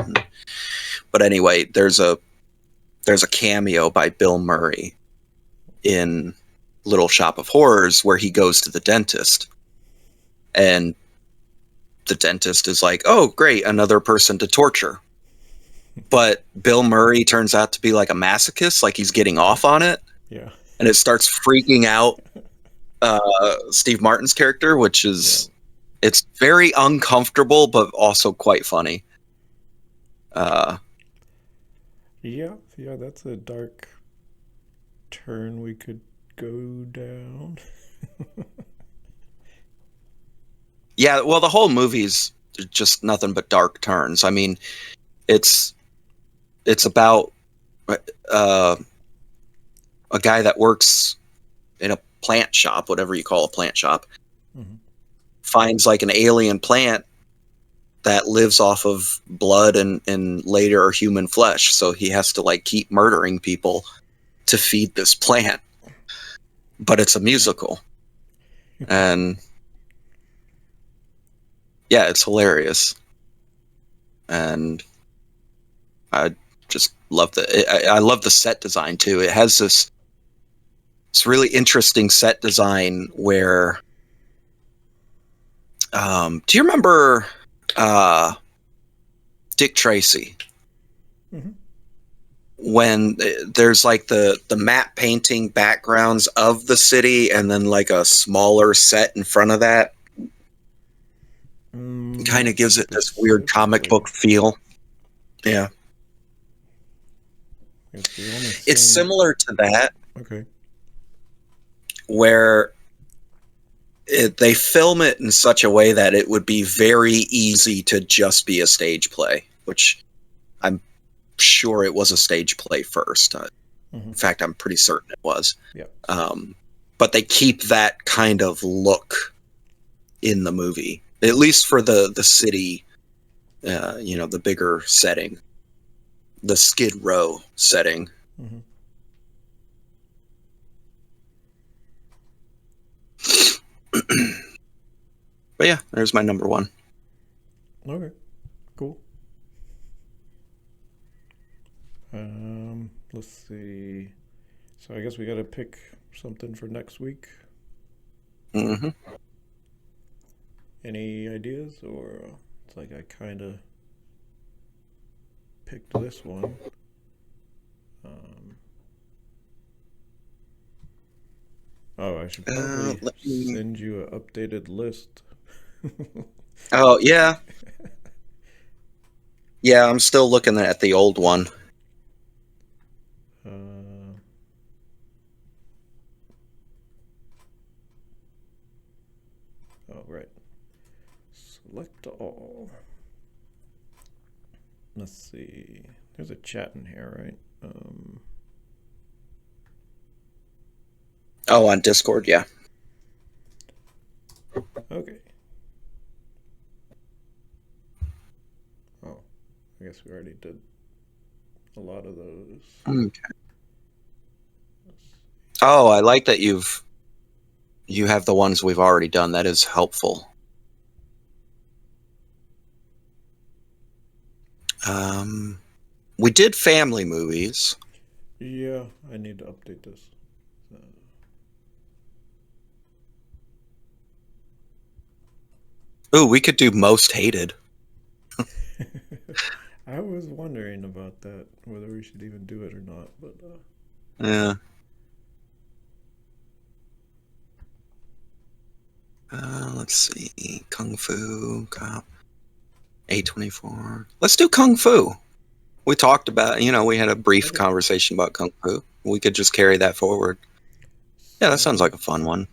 But anyway, there's a cameo by Bill Murray in Little Shop of Horrors where he goes to the dentist, and the dentist is like, "Oh, great, another person to torture." But Bill Murray turns out to be like a masochist, like he's getting off on it, Yeah. and it starts freaking out Steve Martin's character, which Yeah. is it's very uncomfortable, but also quite funny. Uh, Yeah. Yeah. That's a dark turn we could go down. yeah, well, the whole movie's just nothing but dark turns. I mean, it's it's about uh, a guy that works in a plant shop, whatever you call a plant shop, Hmm. finds like an alien plant that lives off of blood and later human flesh. So he has to like keep murdering people to feed this plant. But it's a musical. And yeah, it's hilarious. And I just love I love the set design too. It has this really interesting set design where do you remember uh Dick Tracy? Hmm. When there's like the matte painting backgrounds of the city and then like a smaller set in front of that, kind Not of gives it this weird comic specifically. book feel. Yeah, It's the only it's scene. similar to that Okay. where they film it in such a way that it would be very easy to just be a stage play, which I'm sure it was a stage play first. Hmm. In fact, I'm pretty certain it was. Yeah. Um, but they keep that kind of look in the movie, at least for the city, the bigger setting, the Skid Row setting. Hmm. But yeah, there's my number one. Okay. Cool. Let's see. So I guess we got to pick something for next week. Hmm. Any ideas, or it's like I kind of picked this one. Um, oh, I should probably Let me. send you an updated list. Oh yeah, yeah. I'm still looking at the old one. uh, oh, right. Select all. Let's see. There's a chat in here, right? Oh, on Discord, yeah. Okay. Oh, I guess we already did a lot of those. Okay. Oh, I like that you have the ones we've already done. That is helpful. Um, we did family movies. Yeah, I need to update this. Ooh, we could do most hated. I was wondering about that, whether we should even do it or not, but Yeah. Let's see. Kung Fu Cop. A24. Let's do Kung Fu. We talked about, we had a brief okay. conversation about Kung Fu. We could just carry that forward. Yeah, that sounds like Sounds a fun one.